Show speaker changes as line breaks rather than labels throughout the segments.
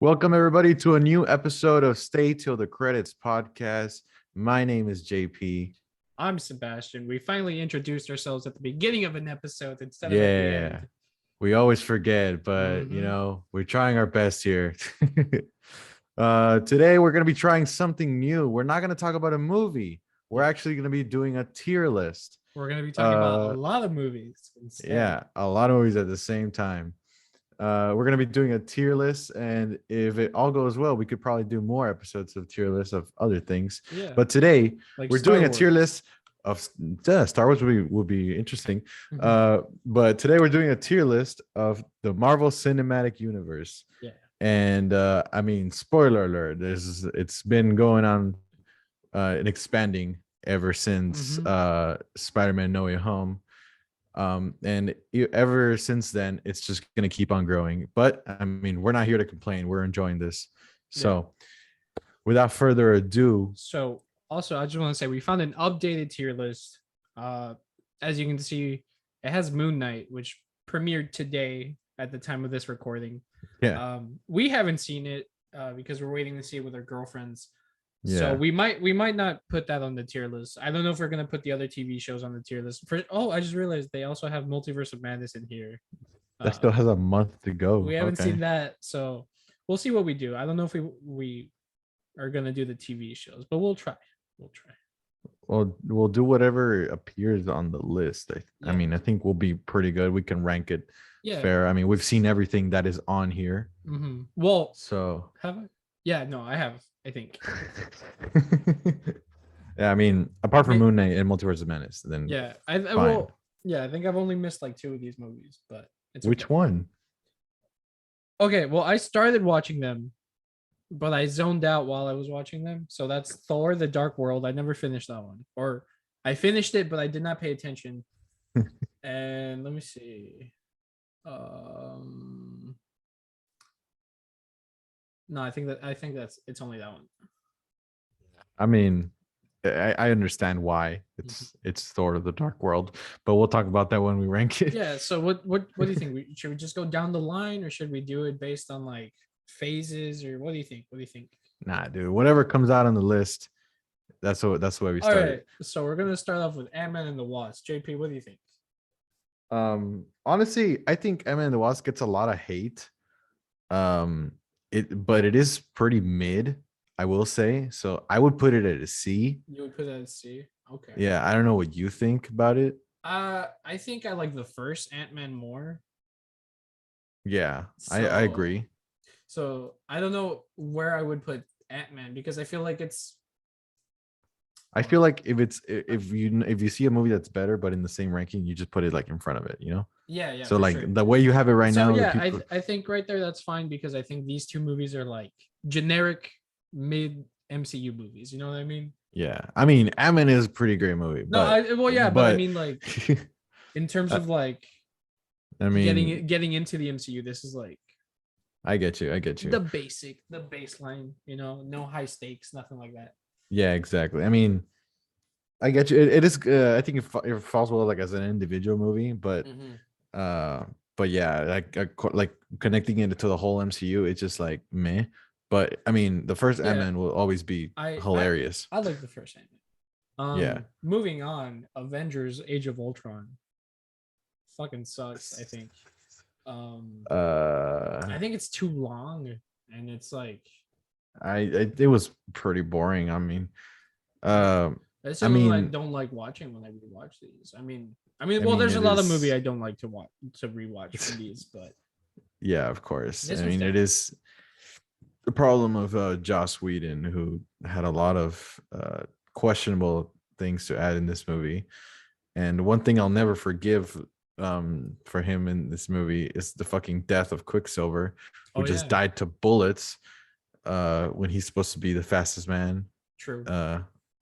Welcome, everybody, to a new episode of Stay Till the Credits podcast. My name is JP.
I'm Sebastian. We finally introduced ourselves at the beginning of an episode instead of at the
Yeah,
end.
we always forget, but we're trying our best here. Today, we're going to be trying something new. We're not going to talk about a movie. We're actually going to be doing a tier list.
We're going to be talking about a lot of movies instead.
Yeah, a lot of movies at the same time. We're going to be doing a tier list, and if it all goes well, we could probably do more episodes of tier lists of other things.
Yeah.
But today,
Like
we're
Star
doing
Wars.
a tier list of Star Wars would be interesting. But today we're doing a tier list of the Marvel Cinematic Universe.
Yeah.
And I mean, spoiler alert, it's been going on and expanding ever since Spider-Man No Way Home. And ever since then, it's just going to keep on growing. But I mean, we're not here to complain. We're enjoying this. So without further ado.
So also, I just want to say we found an updated tier list. As you can see, it has Moon Knight, which premiered today at the time of this recording.
Yeah.
We haven't seen it because we're waiting to see it with our girlfriends.
Yeah.
So we might not put that on the tier list. I don't know if we're gonna put the other TV shows on the tier list. I just realized they also have Multiverse of Madness in here.
That still has a month to go.
We haven't seen that, so we'll see what we do. I don't know if we are gonna do the TV shows, but we'll try.
Well, we'll do whatever appears on the list. I mean, I think we'll be pretty good. We can rank it fair. I mean, we've seen everything that is on here.
Well,
so
have I? Yeah, no, I have. I think.
Yeah, I mean, apart from Moon Knight and Multiverse of Madness, then
I think I've only missed like 2 of these movies, but it's
which one?
Okay, well, I started watching them, but I zoned out while I was watching them. So that's Thor: The Dark World. I never finished that one, or I finished it, but I did not pay attention. And let me see. No, I think that's it's only that one.
I mean, I understand why it's Thor: The Dark World, but we'll talk about that when we rank it.
Yeah. So what do you think? Should we just go down the line, or should we do it based on like phases, or what do you think?
Nah, dude. Whatever comes out on the list, that's the way we start.
All right. So we're gonna start off with Ant-Man and the Wasp. JP, what do you think?
Honestly, I think Ant-Man and the Wasp gets a lot of hate. But it is pretty mid, I will say. So I would put it at a C.
You would put it at a C? Okay.
Yeah, I don't know what you think about it.
I think I like the first Ant-Man more.
Yeah, I agree.
So I don't know where I would put Ant-Man because I feel like
I feel like if you see a movie that's better but in the same ranking, you just put it like in front of it, you know?
Yeah.
So like the way you have it right now.
Yeah, I think right there that's fine because I think these 2 movies are like generic mid MCU movies. You know what I mean?
Yeah, I mean, Ant-Man is a pretty great movie.
But I mean, like in terms of like, I mean, getting into the MCU, this is like.
I get you.
The baseline. You know, no high stakes, nothing like that.
Yeah, exactly. I mean, I get you. It is. I think it falls well like as an individual movie, but yeah, like connecting it to the whole MCU, it's just like meh. But I mean, the first Ant-Man will always be hilarious.
I like the first Ant-Man. Moving on, Avengers: Age of Ultron. Fucking sucks. I think. I think it's too long, and it's like.
It was pretty boring. I mean,
I don't like watching when I rewatch these. I mean, well, there's a lot of movie I don't like to watch to rewatch for these, but
yeah, of course. I mean, it is the problem of Joss Whedon, who had a lot of questionable things to add in this movie. And one thing I'll never forgive for him in this movie is the fucking death of Quicksilver, who just died to bullets when he's supposed to be the fastest man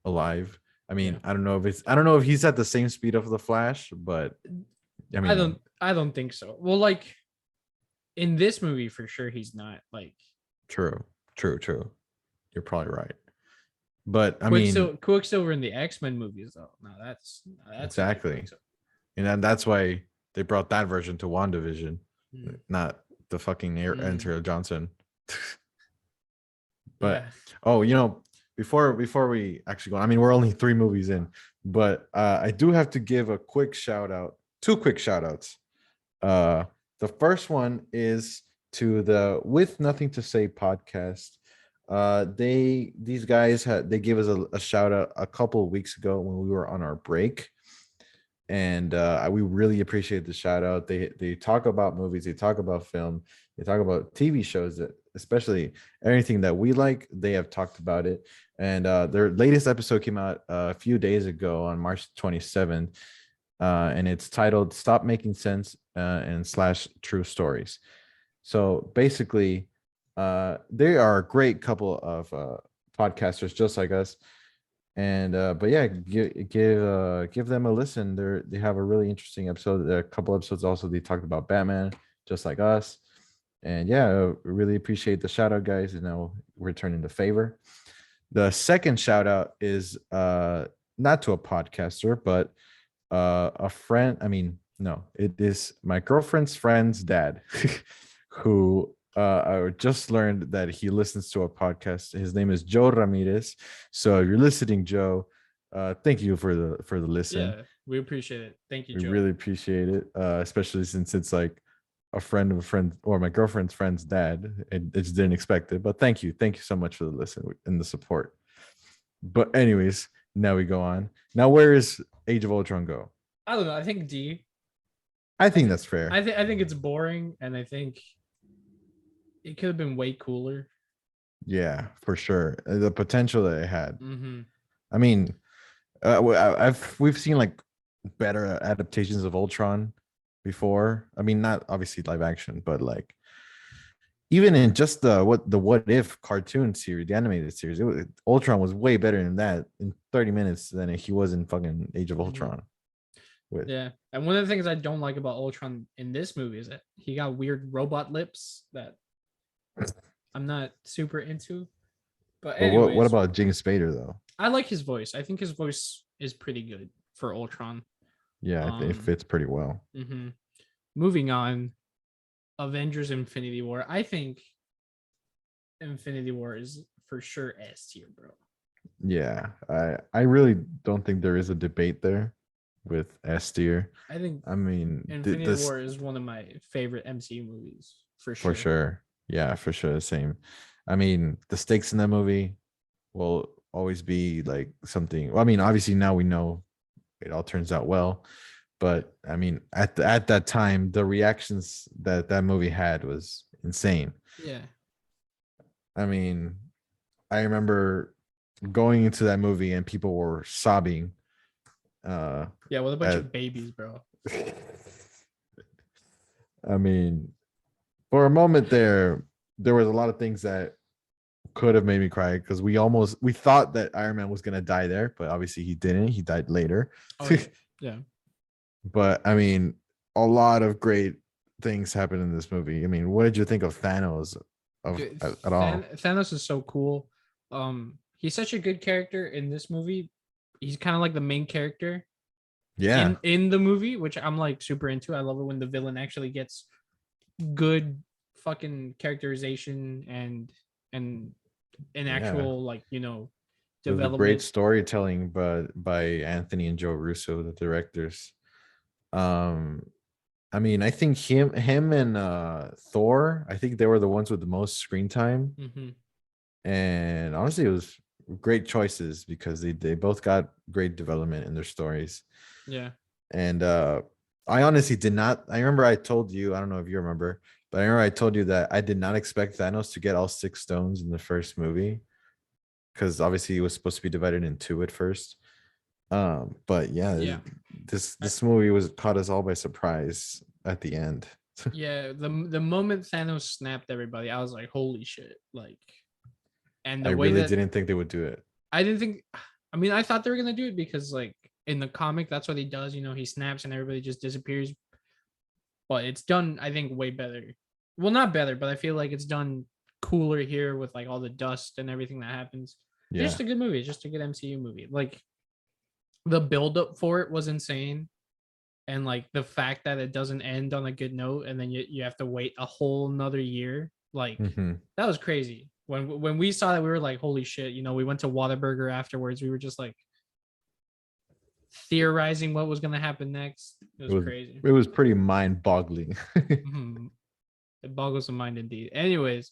alive. I mean, I don't know if he's at the same speed of the Flash, but I mean,
I don't think so. Well, like in this movie for sure he's not. Like
true. You're probably right. But I mean,
Quicksilver in the X-Men movies though. No, that's
exactly. And that's why they brought that version to WandaVision, not the fucking Enter Johnson. But
Yeah.
before we actually go, I mean, we're only 3 movies in, but I do have to give a quick shout out, 2 quick shout outs. The first one is to the With Nothing to Say podcast. These guys they gave us a shout out a couple of weeks ago when we were on our break, and we really appreciate the shout out. They talk about movies, they talk about film, they talk about TV shows, that especially anything that we like. They have talked about it, and their latest episode came out a few days ago on March 27th, and it's titled "Stop Making Sense" and slash True Stories. So basically, they are a great couple of podcasters just like us. And but yeah, give them a listen. They have a really interesting episode. There are a couple episodes also they talked about Batman, just like us. And yeah, really appreciate the shout out, guys. And now returning the favor. The second shout out is not to a podcaster, but a friend. I mean, no, it is my girlfriend's friend's dad, who I just learned that he listens to a podcast. His name is Joe Ramirez. So if you're listening, Joe, thank you for the listen.
Yeah, we appreciate it. Thank you,
We
Joe.
really appreciate it, especially since it's like a friend of a friend or my girlfriend's friend's dad. It just didn't expect it, but thank you so much for the listen and the support. But anyways, now we go on. Now, where is Age of Ultron go?
I don't know. I think D.
I think that's fair.
I think it's boring, and I think it could have been way cooler.
Yeah, for sure. The potential that it had.
Mm-hmm.
I mean, we've seen like better adaptations of Ultron before. I mean, not obviously live action, but like even in just the what if cartoon series, the animated series, Ultron was way better than that in 30 minutes than he was in fucking Age of Ultron.
Yeah, and one of the things I don't like about Ultron in this movie is that he got weird robot lips that I'm not super into. But anyways,
what about James Spader though?
I like his voice. I think his voice is pretty good for Ultron.
Yeah, it fits pretty well.
Mm-hmm. Moving on, Avengers Infinity War. I think Infinity War is for sure S tier, bro.
Yeah, I really don't think there is a debate there with S tier.
I mean, Infinity War is one of my favorite MCU movies for sure.
For sure. Yeah, for sure. The same. I mean, the stakes in that movie will always be like something. Well, I mean, obviously now we know it all turns out well, but I mean, at that time, the reactions that movie had was insane.
Yeah.
I mean, I remember going into that movie and people were sobbing.
Yeah, with a bunch of babies, bro.
I mean, for a moment there was a lot of things that could have made me cry because we thought that Iron Man was gonna die there, but obviously he didn't. He died later.
Oh, yeah.
But I mean, a lot of great things happened in this movie. I mean, what did you think of Thanos? At all?
Thanos is so cool. He's such a good character in this movie. He's kind of like the main character.
Yeah.
In the movie, which I'm like super into. I love it when the villain actually gets good fucking characterization and an actual like development.
Great storytelling by Anthony and Joe Russo, the directors. I mean, I think him and Thor, I think they were the ones with the most screen time.
Mm-hmm.
And honestly, it was great choices because they both got great development in their stories.
Yeah.
And I honestly did not. I remember I told you, I don't know if you remember, but I remember I told you that I did not expect Thanos to get all 6 stones in the first movie because obviously it was supposed to be divided in 2 at first. But yeah, this movie was caught us all by surprise at the end.
Yeah, the moment Thanos snapped everybody, I was like, holy shit. Like, and the
I
way
really didn't think they would do it.
I didn't think, I mean, I thought they were gonna do it because like in the comic, that's what he does, he snaps and everybody just disappears. But it's done, I think, way better. Well, not better, but I feel like it's done cooler here with like all the dust and everything that happens. Yeah. It's just a good movie. It's just a good MCU movie. Like the buildup for it was insane. And like the fact that it doesn't end on a good note and then you have to wait a whole another year. Like that was crazy. When we saw that, we were like, holy shit, we went to Whataburger afterwards. We were just like theorizing what was gonna happen next. It was crazy.
It was pretty mind-boggling.
Mm-hmm. It boggles the mind indeed. Anyways,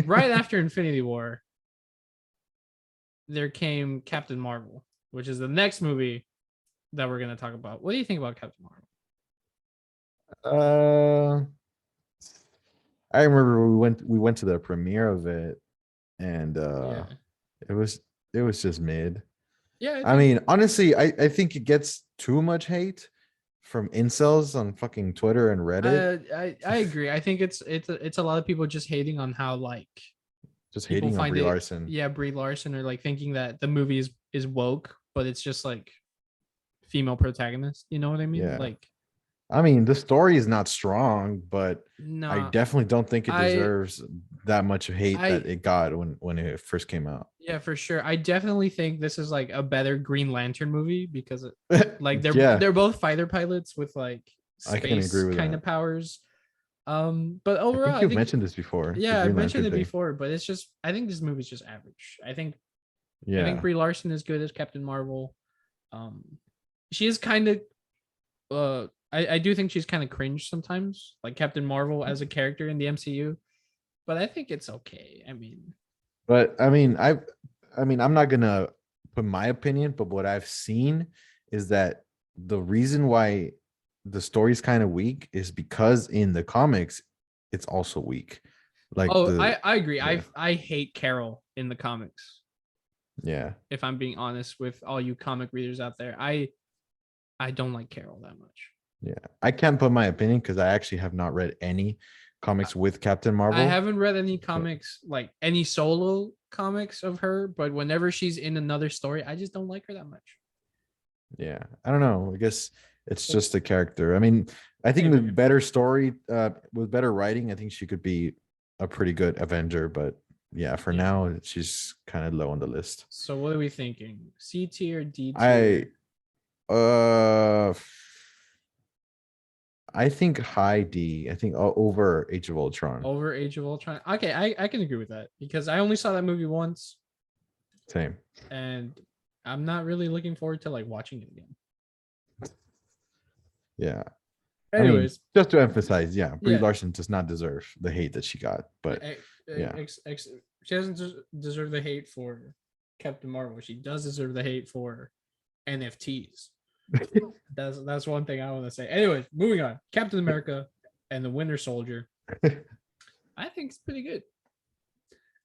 right after Infinity War, there came Captain Marvel, which is the next movie that we're gonna talk about. What do you think about Captain
Uh,
Marvel?
I remember we went to the premiere of it, and
Yeah.
it was just mid.
Yeah.
I mean, honestly, I think it gets too much hate from incels on fucking Twitter and Reddit.
I agree. I think it's a lot of people just hating on how like
Just
people
hating on
find
Brie
it.
Larson.
Yeah, Brie Larson, or like thinking that the movie is woke, but it's just like female protagonist. You know what I mean?
Yeah.
Like,
I mean, the story is not strong, but I
no,
definitely don't think it
I
deserves that much hate that
I
it got when it first came out.
yeah, for sure. I definitely think this is like a better Green Lantern movie because like
Yeah,
they're both fighter pilots with like
I can agree
space
with
kind
that.
of powers. But
I
overall,
think
I
you've
think,
mentioned this before, the
yeah, I've
Green
mentioned
Lantern
it
thing.
before, but it's just I think this movie's just average. I think
Yeah.
Brie Larson is good as Captain Marvel. Um, she is kind of I do think she's kind of cringe sometimes, like Captain Marvel as a character in the MCU, but I think it's okay. I mean,
But I mean, I'm not gonna put my opinion, but what I've seen is that the reason why the story's kind of weak is because in the comics, it's also weak. Like
oh,
the
I agree.
yeah,
I hate Carol in the comics.
yeah.
If I'm being honest with all you comic readers out there, I don't like Carol that much.
Yeah, I can't put my opinion because I actually have not read any comics with Captain
I
Marvel.
haven't read any
But
comics, like any solo comics of her, but whenever she's in another story, I just don't like her that much.
yeah, I don't know. I guess it's just a character. I mean, I think the better story, with better writing, I think she could be a pretty good Avenger. But yeah, for now, she's kind of low on the list.
So what are we thinking? C tier, D
I
tier?
uh, I think high D. I think over Age of Ultron.
Over Age of Ultron. Okay, I can agree with that because I only saw that movie once,
Same.
and I'm not really looking forward to like watching it again.
Yeah.
Anyways,
I mean, just to emphasize, yeah, Brie
yeah,
Larson does not deserve the hate that she got, but yeah,
she doesn't deserve the hate for Captain Marvel. She does deserve the hate for NFTs. That's one thing I want to say. Anyways, moving on. Captain America and the Winter Soldier. I think it's pretty good.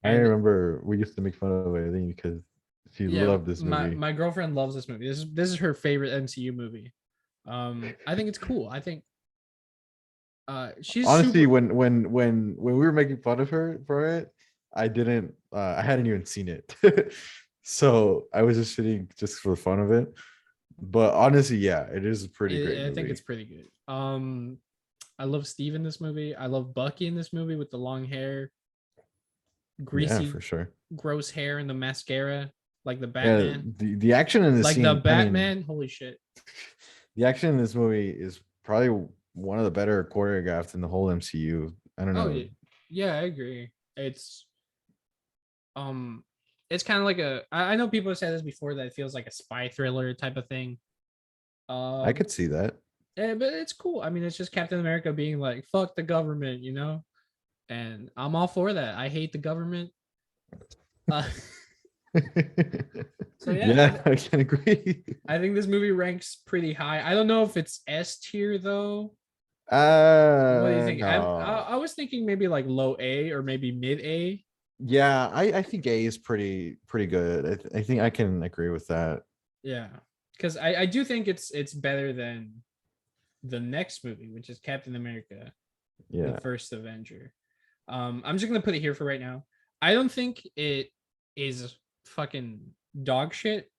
I
And
remember we used to make fun of Eileen because she
yeah,
loved this movie.
my girlfriend loves this movie. This is her favorite MCU movie. I think it's cool. I think she's
Honestly,
super.
when we were making fun of her for it, I hadn't even seen it. So I was just sitting just for the fun of it. But honestly, yeah, it is a pretty great movie.
I think it's pretty good. I love Steve in this movie. I love Bucky in this movie with the long hair, greasy,
yeah, for sure.
gross hair, and the mascara, like the
Yeah,
Batman.
the action in the
Like
scene,
the
I mean,
Batman. Holy shit.
the action in this movie is probably one of the better choreographed in the whole MCU. I don't
Oh
know.
yeah, I agree. Um it's kind of like I know people have said this before that it feels like a spy thriller type of thing.
I
Um
could see that.
yeah, but it's cool. I mean, it's just Captain America being like, fuck the government, And I'm all for that. I hate the government. Uh, so
Yeah, I can agree.
I think this movie ranks pretty high. I don't know if it's S tier though. What do you think? I
No.
was thinking maybe like low A or maybe mid A.
Yeah, I think A is pretty good. I think I can agree with that.
Yeah, because I do think it's better than the next movie, which is Captain America, the
Yeah.
first Avenger. I'm just gonna put it here for right now. I don't think it is fucking dog shit.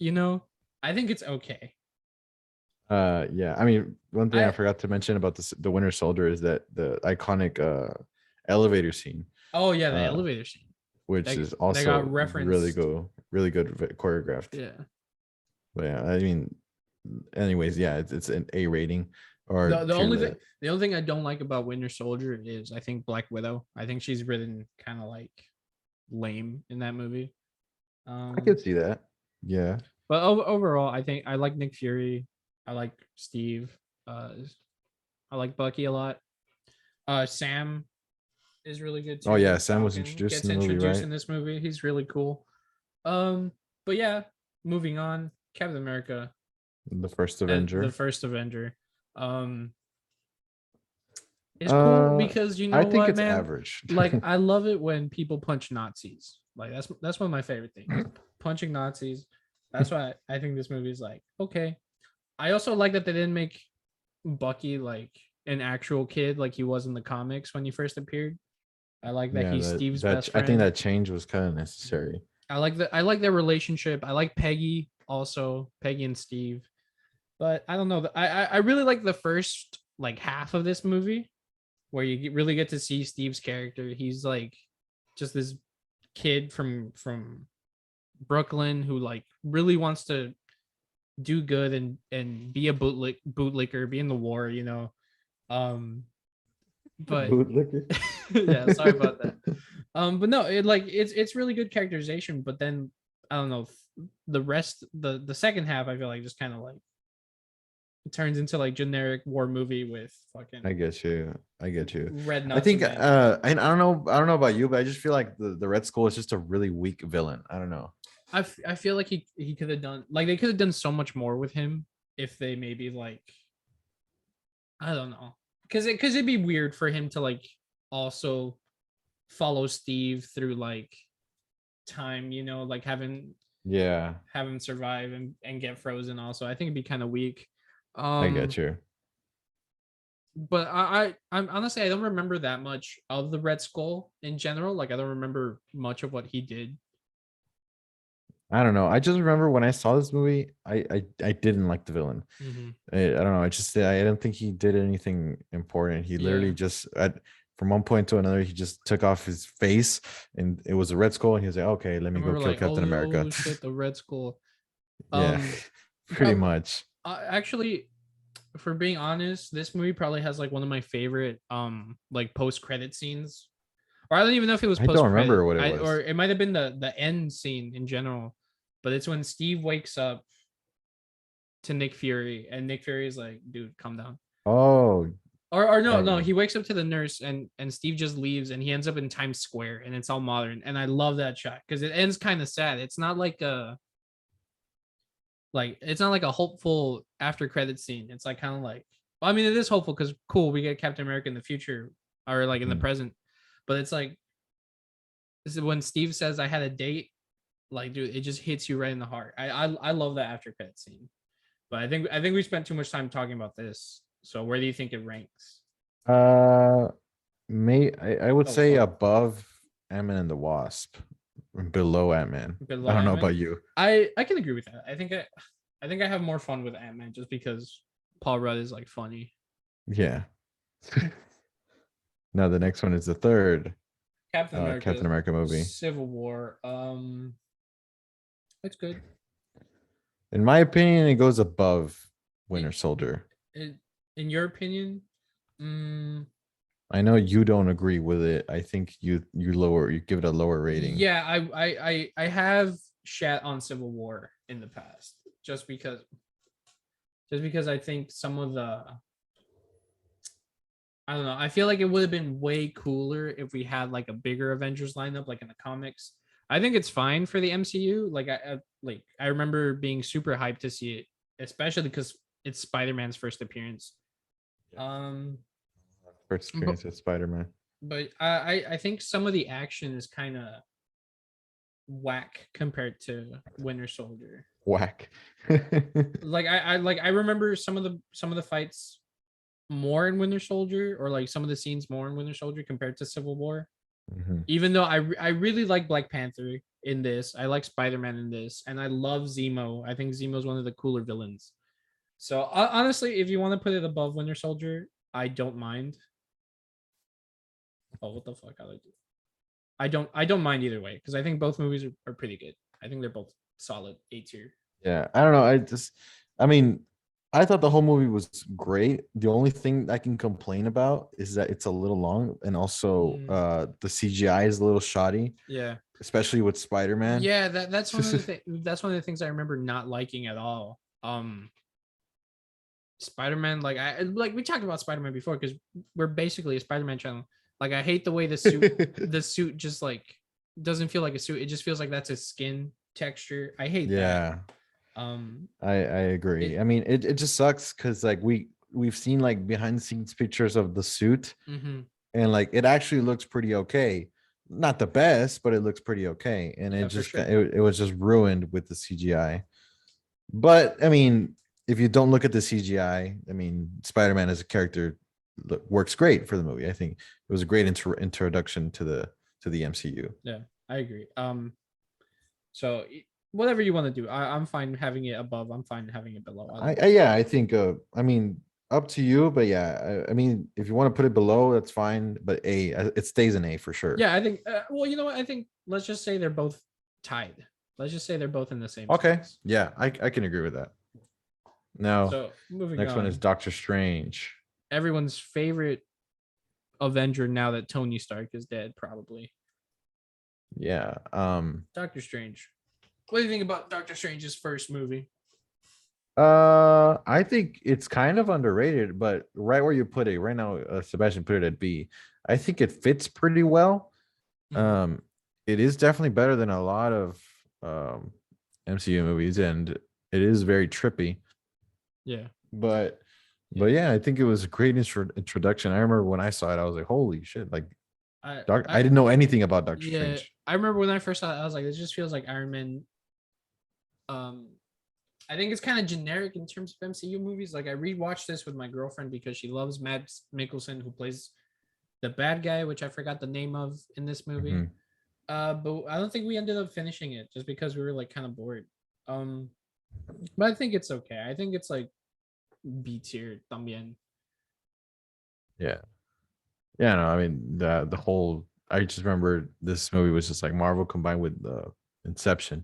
I think it's okay.
Yeah. I mean, one thing I
I
forgot to mention about the Winter Soldier is that the iconic elevator scene,
Oh yeah, the
uh,
elevator scene.
which
They
is
they got
also
referenced.
really good choreographed.
Yeah.
But yeah, I mean, anyways, yeah, it's an A rating. or
The
too
only
late?
thing the only thing I don't like about Winter Soldier is I think Black Widow. I think she's written kind of like lame in that movie.
I could see that. Yeah.
But overall, I think I like Nick Fury. I like Steve. Uh, I like Bucky a lot. Sam is really good
Oh
too.
yeah, Sam was
Falcon
introduced
gets
in the movie,
introduced
right?
in this movie. He's really cool. But yeah, moving on. Captain America,
The first
the
Avenger.
first Avenger. Um, is cool
Uh,
because you
I
know
think
what,
it's
man?
average.
Like I love it when people punch Nazis. Like that's one of my favorite things. Punching Nazis. That's why I think this movie is like okay. I also like that they didn't make Bucky like an actual kid like he was in the comics when he first appeared. I like that
Yeah,
he's Steve's
that
best
I think
friend.
that change was kind of necessary.
I like their relationship. I like Peggy also, Peggy and Steve. But I don't know. I really like the first like half of this movie where really get to see Steve's character. He's like just this kid from Brooklyn who like really wants to do good and be a bootlicker, be in the war, you know. Um but
Bootlicker.
yeah, sorry about that. But no, it's really good characterization, but then I don't know, the rest the second half I feel like just kind of like it turns into like generic war movie with
I
fucking
get you. I get you.
red
I
Nazi
think
men.
and I don't know about you, but I just feel like the Red Skull is just a really weak villain. I don't know.
I feel like he could have done like they could have done so much more with him if they maybe like I don't know because it'd be weird for him to like also follow Steve through like time, you know, like
Yeah,
have him survive and get frozen. Also, I think it'd be kind of weak.
I
Um,
get you.
but I'm honestly I don't remember that much of the Red Skull in general. Like I don't remember much of what he did.
I don't know. I just remember when I saw this movie, I didn't like the villain.
Mm-hmm.
I don't know. I don't think he did anything important. He literally
Yeah,
just from one point to another, he just took off his face, and it was a Red Skull, and he was like, "Okay, let
I
me go
remember
kill
like
Captain America."
oh shit, the Red Skull.
Yeah,
Um,
pretty
prob-
much.
actually, for being honest, this movie probably has like one of my favorite like post credit scenes. Or I don't even know if it was
I don't
post credit.
remember what it
I or
was.
it might have been the end scene in general. But it's when Steve wakes up to Nick Fury and Nick Fury is like, dude, calm down.
Oh,
Or
yeah,
no,
yeah.
he wakes up to the nurse and Steve just leaves and he ends up in Times Square and it's all modern. And I love that shot because it ends kind of sad. It's not like it's not like a hopeful after credit scene. It's like kind of like well, I mean it is hopeful because cool, we get Captain America in the future or like in the
Mhm.
present. But it's like this is when Steve says I had a date, like dude, it just hits you right in the heart. I love that after credit scene. But I think we spent too much time talking about this. So where do you think it ranks?
Uh, I would
Oh
say
fuck,
above Ant-Man and the Wasp, below Ant-Man. I
below
don't know
Ant Man.
about you.
I can agree with that. I think I have more fun with Ant Man just because Paul Rudd is like funny.
Yeah. Now the next one is the third
Captain
Captain
America,
America movie.
Civil War. It's good.
In my opinion, it goes above
It,
Winter Soldier.
it, in your opinion, mm,
I know you don't agree with it. I think you give it a lower rating.
yeah, I have shat on Civil War in the past just because I think some of the I don't know. I feel like it would have been way cooler if we had like a bigger Avengers lineup, like in the comics. I think it's fine for the MCU. Like I remember being super hyped to see it, especially because it's Spider Man's first appearance.
Yeah.
Um,
First
but
experience with Spider-Man.
I think some of the action is kind of whack compared to Winter Soldier.
Whack.
Like I remember some of the fights more in Winter Soldier or like some of the scenes more in Winter Soldier compared to Civil War.
Mhm.
Even though I really like Black Panther in this, I like Spider-Man in this, and I love Zemo. I think Zemo is one of the cooler villains. So honestly, if you want to put it above Winter Soldier, I don't mind. Oh, what the fuck? I don't mind either way because I think both movies are pretty good. I think they're both solid A tier.
Yeah, I don't know. I mean, I thought the whole movie was great. The only thing I can complain about is that it's a little long, and also the CGI is a little shoddy,
Yeah.
especially with Spider-Man.
Yeah, that's one of the that's one of the things I remember not liking at all. Spider-Man, like we talked about Spider-Man before because we're basically a Spider-Man channel. Like I hate the way the suit just like doesn't feel like a suit. It just feels like that's a skin texture. I hate that.
Yeah, I agree.
It,
I mean, it just sucks because like we've seen like behind the scenes pictures of the suit,
mm-hmm.
and like it actually looks pretty okay. Not the best, but it looks pretty okay. And
Yeah, for sure.
it was just ruined with the CGI. But I mean, if you don't look at the CGI, I mean, Spider-Man as a character works great for the movie. I think it was a great introduction to the MCU.
Yeah, I agree. So whatever you want to do, I'm fine having it above. I'm fine having it below.
Yeah, I think I mean, up to you, but yeah, I mean, if you want to put it below, that's fine. But it stays an A for sure.
Yeah, I think. Well, you know what? I think let's just say they're both tied. Let's just say they're both in the same.
Okay,
space.
yeah, I can agree with that. Now,
So moving
next
on.
one is Doctor Strange.
Everyone's favorite Avenger now that Tony Stark is dead, probably.
Yeah.
Doctor Strange. What do you think about Doctor Strange's first movie?
I think it's kind of underrated, but right where you put it right now, Sebastian put it at B. I think it fits pretty well.
Mm-hmm.
It is definitely better than a lot of um MCU movies, and it is very trippy.
Yeah.
But yeah, I think it was a great introduction. I remember when I saw it, I was like, "Holy shit!" Like, I didn't know anything about Doctor
Yeah,
Strange.
I remember when I first saw it, I was like, "This just feels like Iron Man." Um, I think it's kind of generic in terms of MCU movies. Like I rewatched this with my girlfriend because she loves Mads Mikkelsen, who plays the bad guy, which I forgot the name of in this movie.
Mhm.
But I don't think we ended up finishing it just because we were like kind of bored. Um, but I think it's okay. I think it's like B tier también.
Yeah, yeah. No, I mean the whole. I just remember this movie was just like Marvel combined with Inception.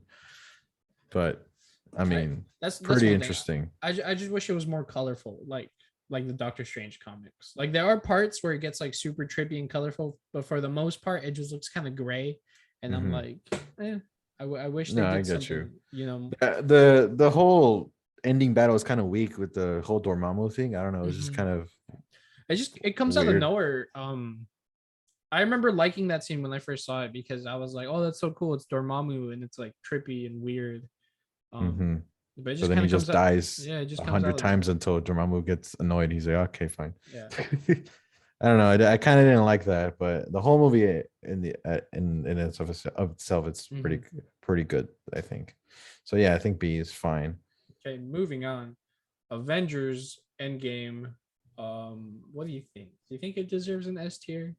But I mean,
That's
pretty
one thing.
interesting.
I just wish it was more colorful, like the Doctor Strange comics. Like there are parts where it gets like super trippy and colorful, but for the most part, it just looks kind of gray. And I'm
Mhm.
like, I wish they
No, I
did
get
something,
you.
you know.
The whole ending battle is kind of weak with the whole Dormammu thing. I don't know. It's just
Mhm.
kind of
It comes out of
weird.
nowhere. I remember liking that scene when I first saw it because I was like, oh, that's so cool. It's Dormammu and it's like trippy and weird. Um,
Hmm.
but it
But
just
then
kind
he
of comes
just
out.
dies
Yeah, it just
a
comes out
hundred
of
times
nowhere.
until Dormammu gets annoyed. He's like, okay, fine.
Yeah.
I don't know. I kind of didn't like that, but the whole movie in the in of itself, it's
Mhm.
pretty good. I think. So yeah, I think B is fine.
Okay, moving on. Avengers Endgame. What do you think? Do you think it deserves an S tier?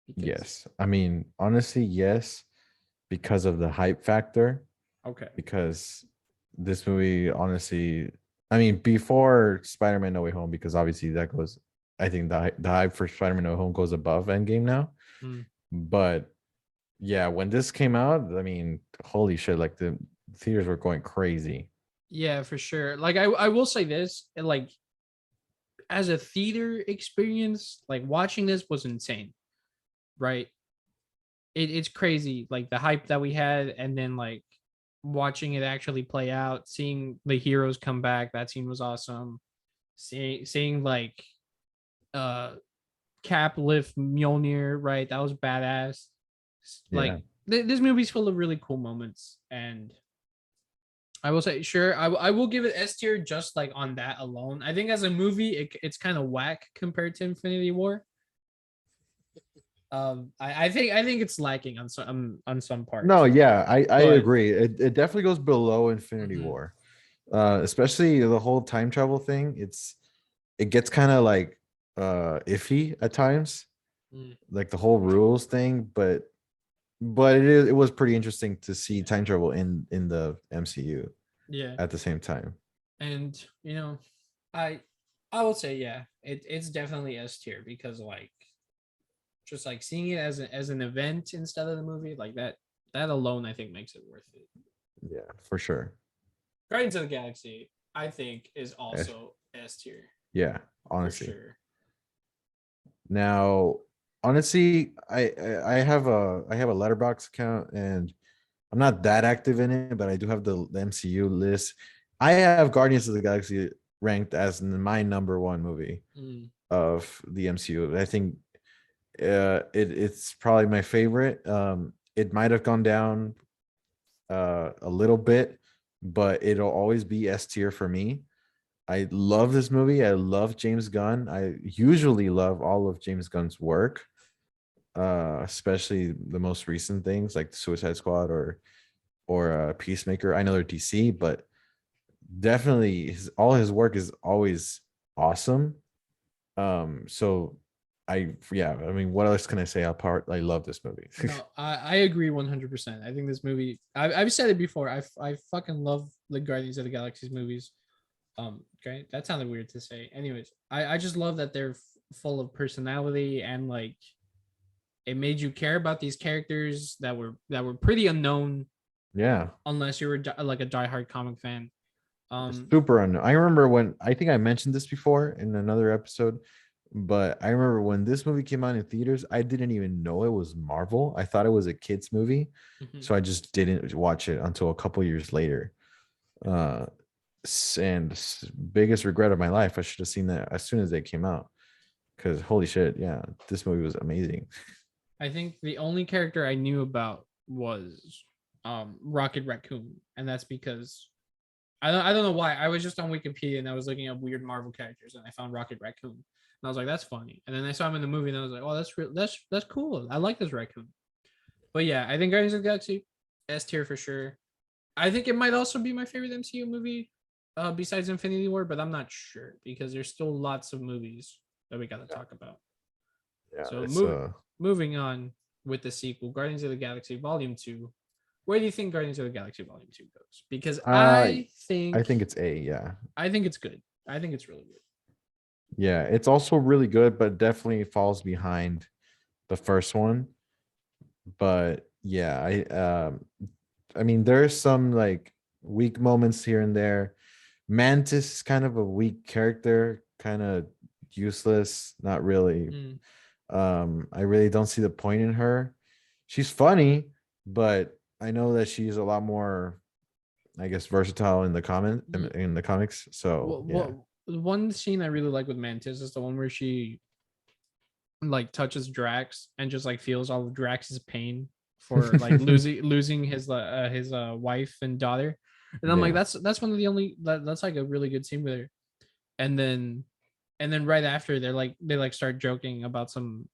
Because
Yes, I mean honestly, yes, because of the hype factor.
okay.
Because this movie, honestly, I mean, before Spider-Man No Way Home, because obviously that goes, I think the hype for Spider-Man No Way Home goes above Endgame now.
Mm.
But yeah, when this came out, I mean, holy shit, like the theaters were going crazy.
Yeah, for sure. Like I will say this, like as a theater experience, like watching this was insane, right? It's crazy, like the hype that we had, and then like watching it actually play out, seeing the heroes come back. That scene was awesome. Seeing like uh Cap lift Mjolnir, right? That was badass.
Yeah.
Like this movie's full of really cool moments, and I will say, sure, I will give it S tier just like on that alone. I think as a movie, it's kind of whack compared to Infinity War. I think it's lacking on some
No,
parts,
yeah, I
but
agree. It definitely goes below Infinity
mhm,
War. Especially the whole time travel thing. It gets kind of like iffy at times,
mm,
like the whole rules thing, but it was pretty interesting to see time travel in the MCU
yeah,
at the same time.
and I I would say yeah, it's definitely S tier because like just like seeing it as an event instead of the movie like that alone I think makes it worth it.
Yeah, for sure.
Guardians of the Galaxy. I think is also S tier.
Yeah,
For
honestly.
sure.
Now, honestly, I have a letterbox account, and I'm not that active in it, but I do have the MCU list. I have Guardians of the Galaxy ranked as my number one movie of the MCU. I think it's probably my favorite. It might have gone down a little bit, but it'll always be S tier for me. I love this movie. I love James Gunn. I usually love all of James Gunn's work, especially the most recent things like the Suicide Squad or Peacemaker. I know they're DC, but definitely all his work is always awesome. So I mean, what else can I say? I love this movie.
No, I agree 100%. I think this movie. I've said it before. I fucking love the Guardians of the Galaxy movies. Okay, that sounded weird to say. Anyways, I just love that they're full of personality and like it made you care about these characters that were pretty unknown.
Yeah,
unless you were like a diehard comic fan.
Super unknown. I remember when I think I mentioned this before in another episode, but I remember when this movie came out in theaters, I didn't even know it was Marvel. I thought it was a kids movie, so I just didn't watch it until a couple years later. And biggest regret of my life, I should have seen that as soon as they came out, because holy shit, yeah, this movie was amazing.
I think the only character I knew about was Rocket Raccoon, and that's because I don't know why. I was just on Wikipedia and I was looking at weird Marvel characters and I found Rocket Raccoon. And I was like, that's funny. And then I saw him in the movie and I was like, oh, that's cool. I like this raccoon. But yeah, I think Guardians of the Galaxy S tier for sure. I think it might also be my favorite MCU movie besides Infinity War, but I'm not sure because there's still lots of movies that we got to talk about.
Yeah.
So moving on with the sequel, Guardians of the Galaxy Volume 2. Where do you think Guardians of the Galaxy Volume 2 goes? Because I think
it's A, yeah.
I think it's good. I think it's really good.
Yeah, it's also really good, but definitely falls behind the first one. But yeah, I mean, there's some like weak moments here and there. Mantis is kind of a weak character, kind of useless, not really. I really don't see the point in her. She's funny, but I know that she's a lot more, I guess, versatile in the in the comics. So
one scene I really like with Mantis is the one where she like touches Drax and just like feels all of Drax's pain for like losing his wife and daughter. And I'm like, that's one of the only that's like a really good scene with her. And then right after they start joking about some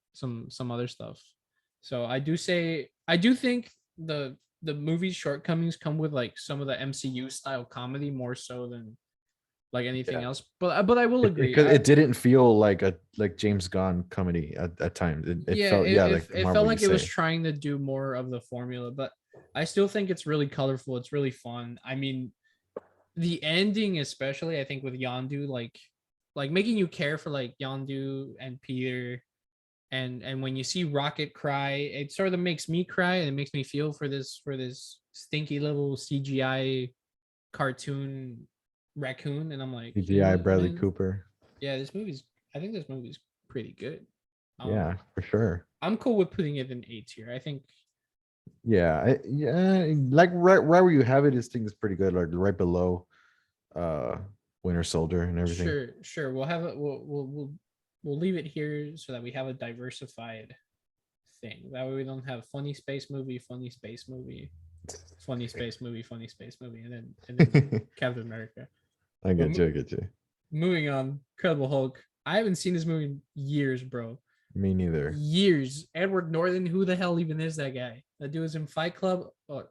other stuff. So I do think the movie's shortcomings come with like some of the MCU style comedy more so than like anything else. But I will agree
because it didn't feel like a James Gunn comedy at times. It felt
it felt like it was trying to do more of the formula, but I still think it's really colorful. It's really fun. I mean, the ending, especially, I think with Yondu, like making you care for like Yondu and Peter, and when you see Rocket cry, it sort of makes me cry and it makes me feel for this stinky little CGI cartoon raccoon, and I'm like,
CGI Bradley Cooper.
Yeah, I think this movie's pretty good.
Yeah, for sure.
I'm cool with putting it in A tier. I think.
Yeah, like right where you have it, this thing is pretty good. Like right below, Winter Soldier and everything.
Sure. We'll have it. We'll leave it here so that we have a diversified thing. That way we don't have funny space movie, funny space movie, funny space movie, funny space movie, and then Captain America.
I get you.
Moving on, Incredible Hulk. I haven't seen this movie in years, bro.
Me neither.
Years. Edward Norton, who the hell even is that guy? That dude was in Fight Club. Oh,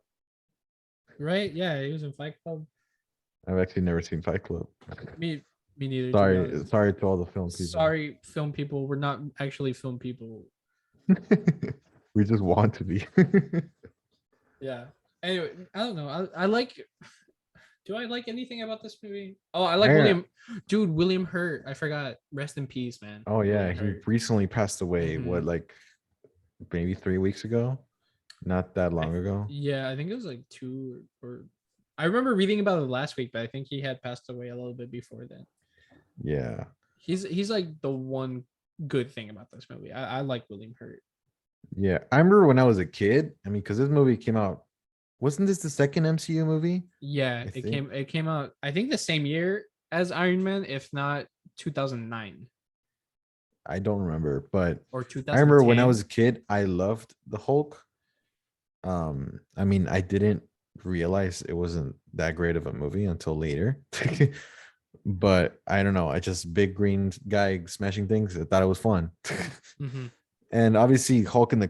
right? Yeah, he was in Fight Club.
I've actually never seen Fight Club.
Me neither.
Sorry to all the film people.
Sorry, film people. We're not actually film people.
We just want to be.
Yeah. Anyway, I don't know. I like. Do I like anything about this movie? Oh, I like William Hurt. I forgot. Rest in peace, man.
Oh yeah, he recently passed away. What, like maybe 3 weeks ago? Not that long ago.
Yeah, I think it was like 2 or I remember reading about it last week, but I think he had passed away a little bit before then.
Yeah.
He's like the one good thing about this movie. I like William Hurt.
Yeah. I remember when I was a kid. I mean, because this movie came out, wasn't this the second MCU movie?
Yeah,
I
it
think.
came out I think the same year as Iron Man, if not 2009
I don't remember, but
or
I remember when I
2010.
was a kid, I loved the Hulk. I mean, I didn't realize it wasn't that great of a movie until later. But I don't know. I just big green guy smashing things. I thought it was fun.
Mm-hmm.
And obviously Hulk in the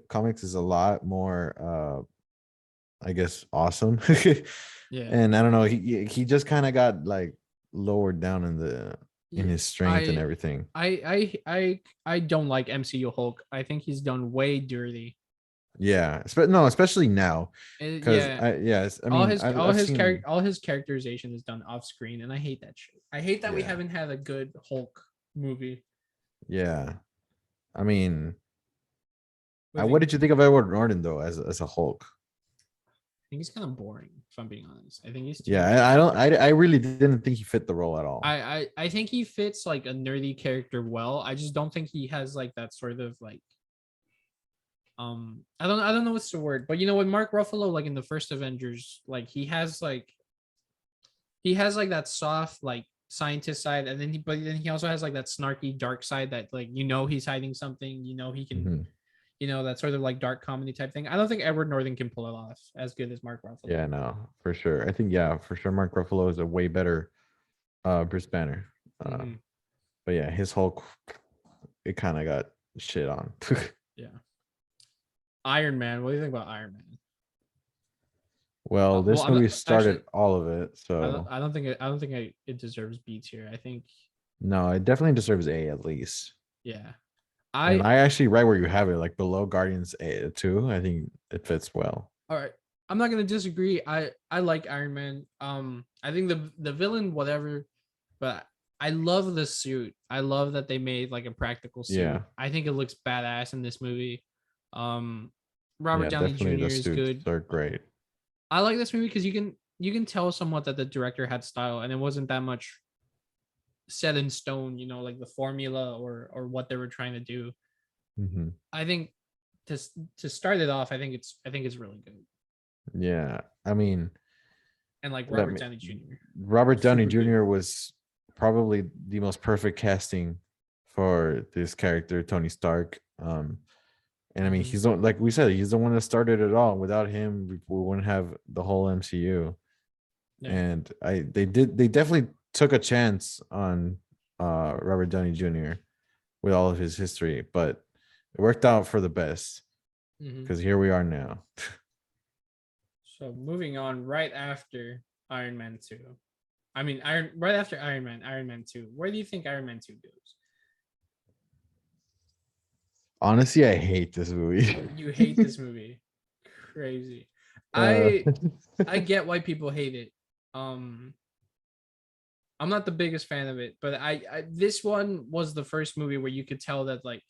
comics is a lot more I guess awesome.
Yeah.
And I don't know, he just kind of got like lowered down in
Yeah.
his strength and
I
everything.
I don't like MCU Hulk. I think he's done way dirty.
Yeah, no, especially now, because
Yeah,
I mean, I've seen.
all his characterization is done off screen, and I hate that shit. I hate that we
Yeah,
haven't had a good Hulk movie.
yeah. I mean,
What do you
what
think?
did you think of Edward Norton though as a Hulk?
I think he's kind of boring, if I'm being honest. I think he's too.
Yeah, I don't. I really didn't think he fit the role at all.
I think he fits like a nerdy character well. I just don't think he has like that sort of like I don't know what's the word, but you know when Mark Ruffalo like in the first Avengers, like he has like that soft like scientist side, and then he also has like that snarky dark side that like he's hiding something, he can
Mhm.
that sort of like dark comedy type thing. I don't think Edward Norton can pull it off as good as Mark
Yeah,
Ruffalo.
no, for sure. I think for sure. Mark Ruffalo is a way better Bruce Banner. Uh,
Mm-hmm.
but yeah, his Hulk, it kind of got shit on.
Yeah. Iron Man. What do you think about Iron Man?
Well,
Well,
this
I'm
movie
not actually.
started all of it, so
I don't think it deserves beats here. I think,
no, it definitely deserves A at least.
yeah.
And
I
I actually right where you have it, like below Guardians A 2. I think it fits well.
All right. I'm not gonna disagree. I like Iron Man. I think the villain, whatever, but I love the suit. I love that they made like a practical suit.
Yeah,
I think it looks badass in this movie. Um, Robert
yeah,
Downey
definitely the
Jr. is
suits
good.
are great.
I like this movie because you can tell somewhat that the director had style and it wasn't that much set in stone. Like the formula or what they were trying to do.
Hmm.
I think to to start it off, I think it's really good.
Yeah, I mean,
And like
let
Robert
me.
Downey Jr.
Robert Downey
super good.
Jr. was probably the most perfect casting for this character, Tony Stark. And I mean,
Mhm.
he's the, like we said, he's the one that started it all. Without him, we wouldn't have the whole MCU.
Yeah.
And they definitely took a chance on Robert Downey Jr. with all of his history, but it worked out for the best
Mhm.
because here we are now.
So moving on, right after Iron Man 2. I mean, right after Iron Man 2. Where do you think Iron Man 2 goes?
Honestly, I hate this movie.
You hate this movie. Crazy.
uh,
I get why people hate it. Um I'm not the biggest fan of it, but I this one was the first movie where you could tell that like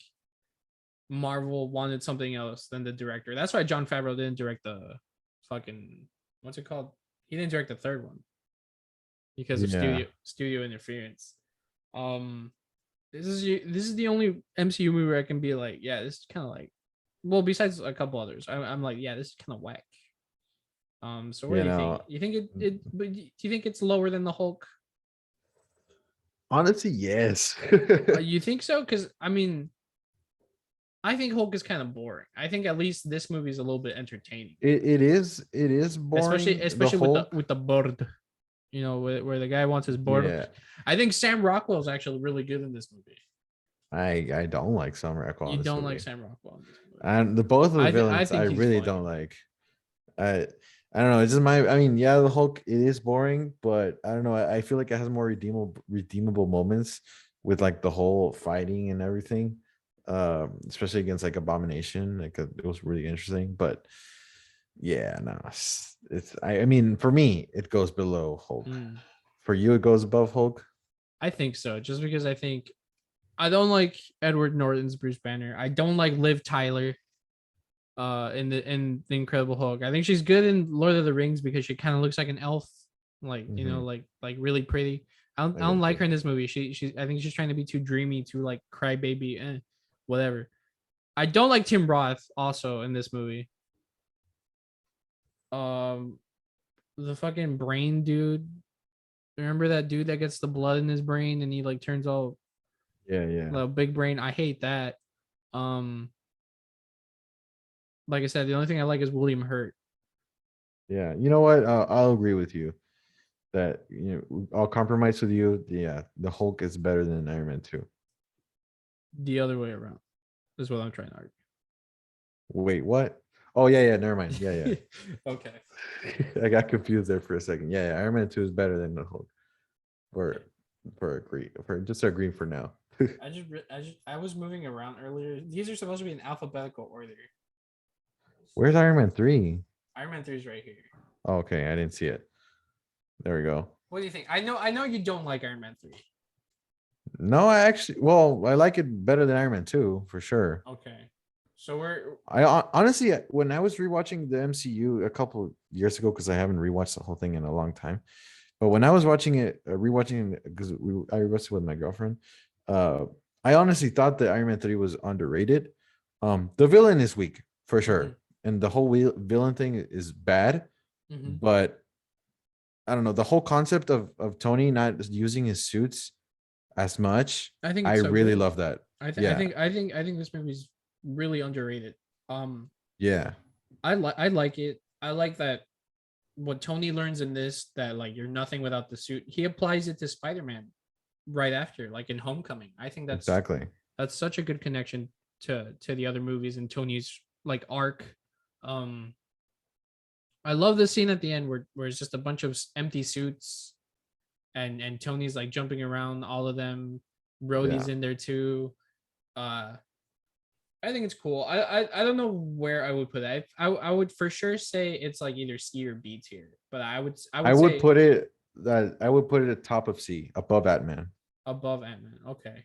Marvel wanted something else than the director. That's why Jon Favreau didn't direct the fucking what's it called? He didn't direct the third one because of
yeah,
studio interference. Um, this is the only MCU movie where I can be like, yeah, this is kind of like, well, besides a couple others, I'm like, yeah, this is kind of whack. So what
you
do you think?
know,
You think but do you think it's lower than the Hulk?
honestly, yes.
You think so? Because I mean, I think Hulk is kind of boring. I think at least this movie is a little bit entertaining,
It is boring. The
especially
Hulk,
with the bird. Where the guy wants his board.
yeah.
I think Sam Rockwell is actually really good in this movie.
I don't like Sam Rockwell
You
in this
don't like
movie,
Sam Rockwell in this movie.
and the both of the
I
villains I
think he's
really
funny.
don't like. I I don't know. It's just my. I mean, yeah, the Hulk it is boring, but I don't know. I feel like it has more redeemable moments with like the whole fighting and everything, especially against like Abomination. Like it was really interesting, but yeah, no, it's I mean, for me, it goes below Hulk.
Mm,
For you, it goes above Hulk.
I think so. Just because I don't like Edward Norton's Bruce Banner. I don't like Liv Tyler. in the Incredible Hulk. I think she's good in Lord of the Rings because she kind of looks like an elf, like
Mm-hmm.
like really pretty. I
I
don't
get
like
you.
her in this movie. She's I think she's trying to be too dreamy, too like crybaby, whatever. I don't like Tim Roth also in this movie. Um, the fucking brain dude. Remember that dude that gets the blood in his brain and he like turns all
Yeah, yeah,
big brain? I hate that. Um, like I said, the only thing I like is William Hurt.
yeah. You know what? I'll agree with you that I'll compromise with you. Yeah, the Hulk is better than Iron Man 2.
The other way around is what I'm trying to
Wait, what? Oh yeah, yeah. Never mind. Yeah,
argue. Okay.
yeah. I got confused there for a second. Yeah, yeah. Iron Man 2 is better than the Hulk.
Okay.
For for just agreeing for now.
I was moving around earlier. These are supposed to be in alphabetical order.
Where's Iron Man 3?
Iron Man 3 is right here.
Oh, okay, I didn't see it. There we go.
What do you think? I know you don't like Iron Man 3.
No, I actually, well, I like it better than Iron Man 2 for sure.
Okay. So we're
Honestly, when I was rewatching the MCU a couple years ago, because I haven't rewatched the whole thing in a long time, but when I was watching it, rewatching it, because I rewatched it with my girlfriend, uh, I honestly thought that Iron Man 3 was underrated. The villain is weak for
mhm,
sure, and the whole villain thing is bad,
mhm.
but I don't know, the whole concept of Tony not using his suits as much.
I think
I
it's so
really
good.
love that. Yeah,
I think this movie's really underrated. Um,
yeah,
I like it. I like that what Tony learns in this that like you're nothing without the suit. He applies it to Spider-Man right after, like in Homecoming. I think
exactly.
that's such a good connection to the other movies and Tony's like arc. Um, I love the scene at the end where it's just a bunch of empty suits and Tony's like jumping around all of them.
Yeah,
Rhodey's in there too. Uh, I think it's cool. I don't know where I would put it. I would for sure say it's like either C or B tier, but I
I
would
would
say
put it that I would put it at top of C, above Ant-Man.
above Ant-Man. Okay.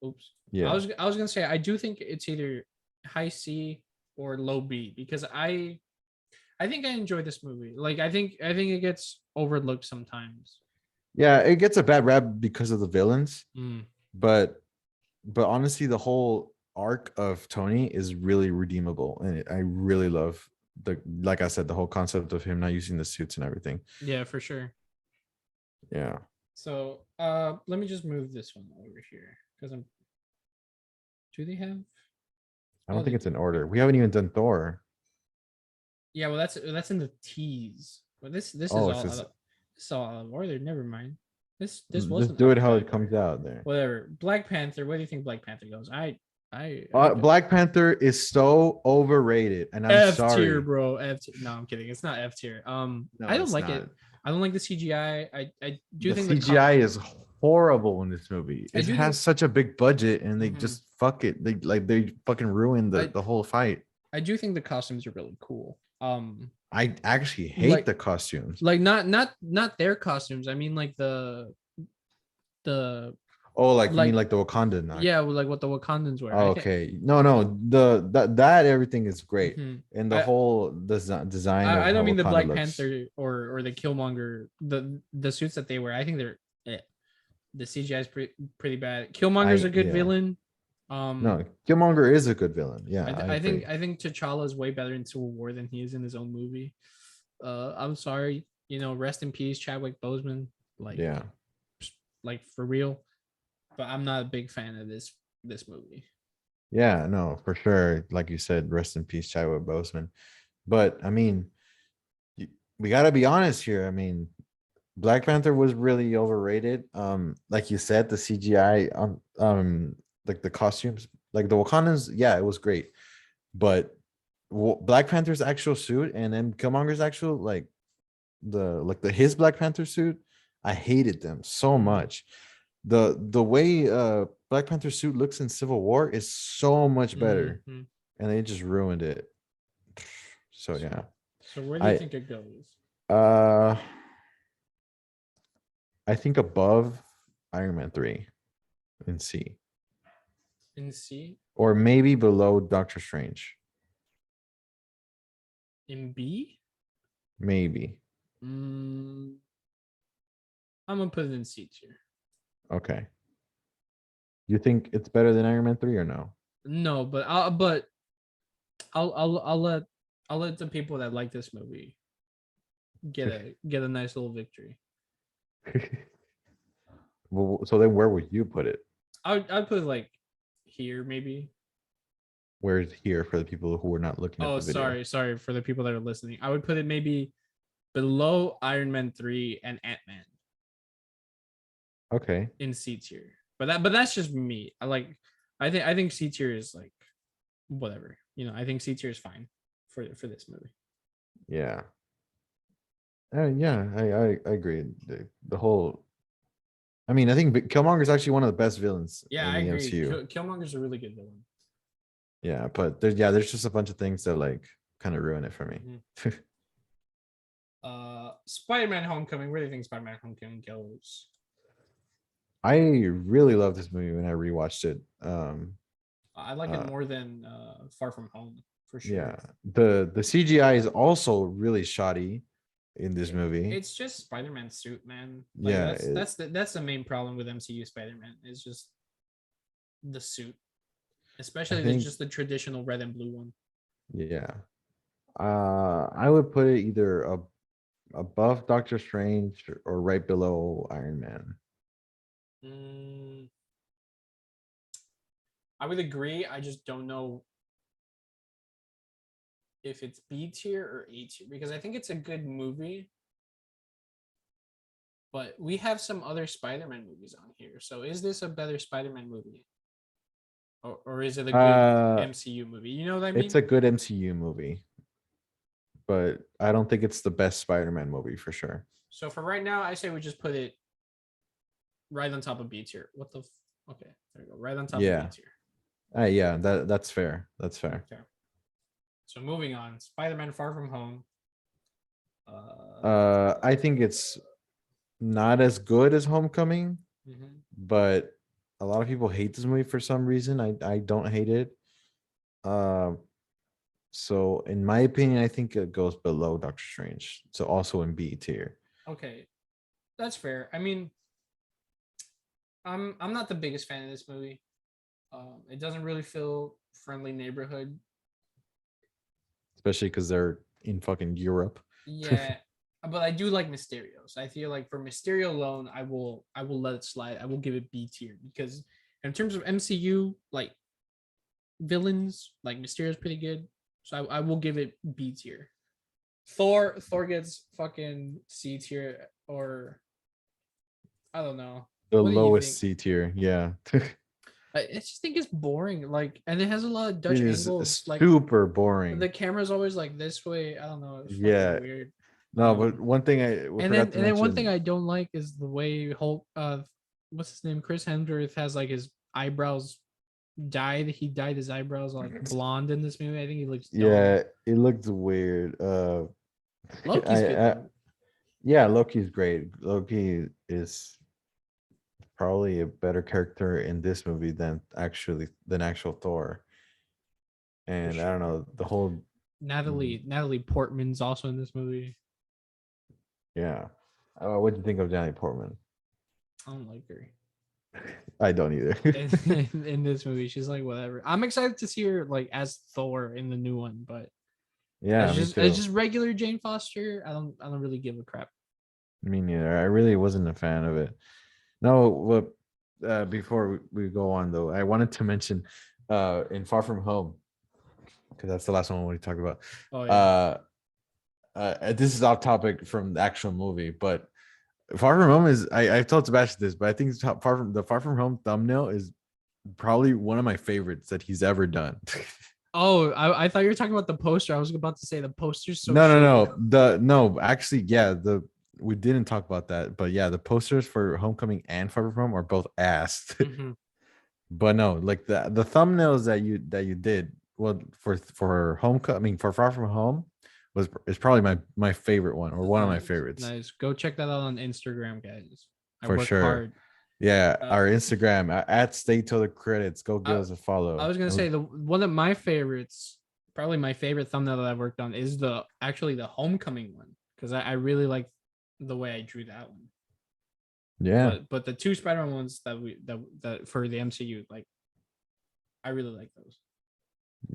Oops.
Yeah,
I was gonna say I do think it's either high C or low B because I think I enjoy this movie. Like I think it gets overlooked sometimes.
yeah. It gets a bad rap because of the villains,
Mm.
but honestly, the whole arc of Tony is really redeemable, and I really love the, like I said, the whole concept of him not using the suits and everything.
Yeah, for sure.
Yeah,
So let me just move this one over here because I'm do they have
I
oh
don't think
they
it's in
do. Okay.
order. We haven't even done Thor.
Yeah, well that's in the teas. But this is
Oh, it
all
says
this is all out of order. Never mind. This
just
wasn't
do it how it
alphabetical
comes
order.
out there.
Whatever. Black Panther. Where do you think Black Panther goes? I don't
Black Panther is so overrated, and I'm
F tier,
sorry.
bro. F tier. No, I'm kidding. It's not F tier. I
No,
don't
it's
like it.
not.
I don't like the CGI. I do
The
think
CGI is horrible in this movie.
I
It
do
has
think
such a big budget, and they
mhm.
just fuck it. They fucking ruined
I
the whole fight.
I do think the costumes are really cool.
I actually hate
Like
the costumes.
not their costumes. I mean like the
Oh, like you mean
like
like the Wakandan?
yeah, like what the Wakandans wear.
Oh,
I think
okay. No, no. That everything is great,
mhm.
and the
I
whole design of
I don't
how
mean the
Wakanda
Black
looks.
Panther or the Killmonger the suits that they wear. I think they're the CGI is pretty bad. Killmonger's a good
Yeah.
villain. Um,
No, Killmonger is a good villain. Yeah, I agree.
I think T'Challa is way better in Civil War than he is in his own movie. I'm sorry, rest in peace, Chadwick Boseman. Like
Yeah.
like for real. But I'm not a big fan of this movie.
Yeah, no, for sure. Like you said, rest in peace, Chadwick Boseman. But I mean, we got to be honest here. I mean, Black Panther was really overrated. Like you said, the CGI on like the costumes, like the Wakandans, yeah, it was great. But Black Panther's actual suit and then Killmonger's actual the his Black Panther suit, I hated them so
Mm-hmm.
much. The way Black Panther suit looks in Civil War is so much better,
Mm-hmm.
and they just ruined it. So
So,
yeah,
so where do you
I
think it goes?
uh I think above Iron Man 3 in C,
In C?
or maybe below Doctor Strange.
In B?
Maybe.
I'm gonna put it in C tier.
Okay. You think it's better than Iron Man 3 or no?
No, but I'll let the people that like this movie get a nice little victory.
Well, so then where would you put it?
I'd put it like here maybe.
Where's here for the people who are not looking at
Oh,
the video?
sorry for the people that are listening. I would put it maybe below Iron Man 3 and Ant-Man
Okay.
in C tier. But that's just me. I think C tier is like whatever. You know, I think C tier is fine for this movie.
Yeah. Yeah, I agree. The whole. I mean, I think Killmonger is actually one of the best villains
Yeah,
in
I
the
agree.
MCU.
Killmonger's a really good villain.
Yeah, but there's just a bunch of things that like kind of ruin it for me.
Mm-hmm. Spider-Man Homecoming. Where do you think Spider-Man Homecoming goes?
I really love this movie when I rewatched it.
I like it more than Far From Home for sure.
Yeah, the CGI is also really shoddy in this movie.
It's just Spider-Man suit, man. Like
Yeah,
that's the main problem with MCU Spider-Man is just the suit, especially just the traditional red and blue one.
Yeah, I would put it either above Doctor Strange or right below Iron Man.
I would agree. I just don't know if it's B tier or A tier because I think it's a good movie. But we have some other Spider-Man movies on here. So is this a better Spider-Man movie? Or is it a good MCU movie? You know what I mean?
It's a good MCU movie, but I don't think it's the best Spider-Man movie for sure.
So for right now, I say we just put it right on top of B tier. Okay, there you go. Right on top of B tier.
Yeah, that's fair. That's fair.
Okay. So moving on, Spider-Man Far From Home.
I think it's not as good as Homecoming, but a lot of people hate this movie for some reason. I don't hate it. So in my opinion, I think it goes below Doctor Strange. So also in B tier.
Okay, that's fair. I mean, I'm not the biggest fan of this movie. It doesn't really feel friendly neighborhood,
especially because they're in fucking Europe.
Yeah, but I do like Mysterio. So I feel like for Mysterio alone, I will let it slide. I will give it B tier because in terms of MCU like villains, like Mysterio's pretty good. So I will give it B tier. Thor gets fucking C tier or I don't know.
The lowest C tier, yeah.
I just think it's boring. Like, and it has a lot of Dutch angles. Like
super boring.
The camera's always like this way. I don't know. It's weird.
No, but one thing
and then one thing I don't like is the way Hulk. What's his name? Chris Hemsworth has like his eyebrows dyed. He dyed his eyebrows like blonde in this movie. I think he looks dumb.
Yeah, it looks weird.
Loki's good.
Yeah, Loki's great. Loki is probably a better character in this movie than actual Thor. And I don't know, the whole
Natalie Portman's also in this movie.
Yeah. What do you think of Natalie Portman?
I don't like her.
I don't either.
in this movie, she's like whatever. I'm excited to see her like as Thor in the new one, but
yeah,
it's just regular Jane Foster. I don't really give a crap.
Me neither. I really wasn't a fan of it. No, but before we go on though, I wanted to mention in Far From Home, because that's the last one we talked about.
Oh yeah.
This is off topic from the actual movie, but Far From Home is I've told Sebastian this, but I think the Far From Home thumbnail is probably one of my favorites that he's ever done.
Oh, I thought you were talking about the poster. I was about to say the poster's so
no. Actually, yeah, we didn't talk about that, but yeah, the posters for Homecoming and Far From Home are both ass. But no, like the thumbnails that you did, well, for Homecoming, for Far From Home is probably my favorite one, or one of my favorites.
Nice. Go check that out on Instagram, guys.
For sure. Hard. Yeah, our Instagram at Stay Till the Credits. Go give us a follow.
I was gonna say one of my favorites probably my favorite thumbnail that I've worked on is the Homecoming one, because I really like the way I drew that one.
Yeah.
But the two Spider-Man ones that for the MCU, like, I really like those.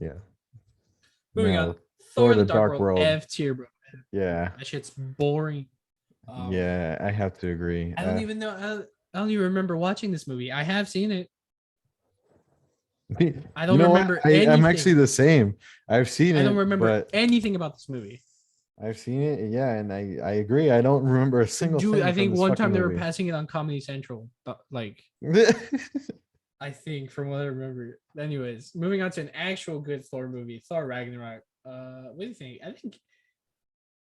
Yeah.
Moving on,
No,
Thor:
The
The Dark
Dark
World,
World.
F tier, bro.
Yeah.
That shit's boring.
Yeah, I have to agree.
I don't even know. I don't even remember watching this movie. I have seen it. I don't remember anything.
I'm actually the same. I've seen it.
I don't remember
but
anything about this movie.
I've seen it. Yeah, and I agree. I don't remember a single
Dude,
thing.
I think
from this
one time they were
movie.
passing it on Comedy Central. Like, I think from what I remember. Anyways, moving on to an actual good Thor movie, Thor Ragnarok. What do you think? I think,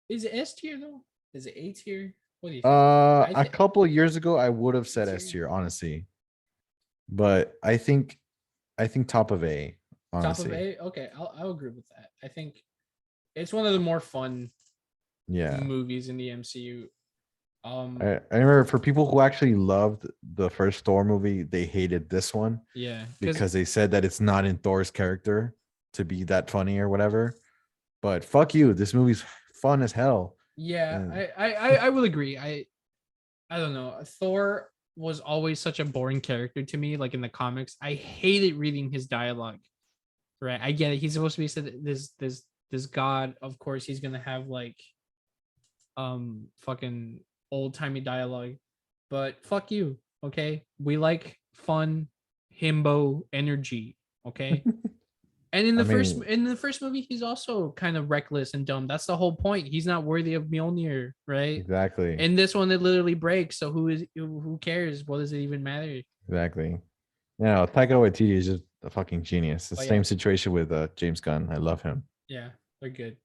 is it S tier though? Is it A tier? What do you think?
A couple of years ago, I would have said S tier, honestly, but I think top of A. Honestly.
Top of A. Okay, I'll agree with that. I think it's one of the more fun movies in the MCU.
I remember for people who actually loved the first Thor movie, they hated this one.
Yeah,
because they said that it's not in Thor's character to be that funny or whatever. But fuck you, this movie's fun as hell.
Yeah, I will agree. I don't know. Thor was always such a boring character to me. Like in the comics, I hated reading his dialogue. Right, I get it. He's supposed to be this god. Of course, he's gonna have like fucking old timey dialogue, but fuck you. Okay, we like fun himbo energy. Okay. And in the first movie, he's also kind of reckless and dumb. That's the whole point. He's not worthy of Mjolnir, right?
Exactly.
In this one, it literally breaks. So who cares? What does it even matter?
Exactly. Yeah, Taika Waititi is just a fucking genius. The same situation with James Gunn. I love him.
Yeah, they're good.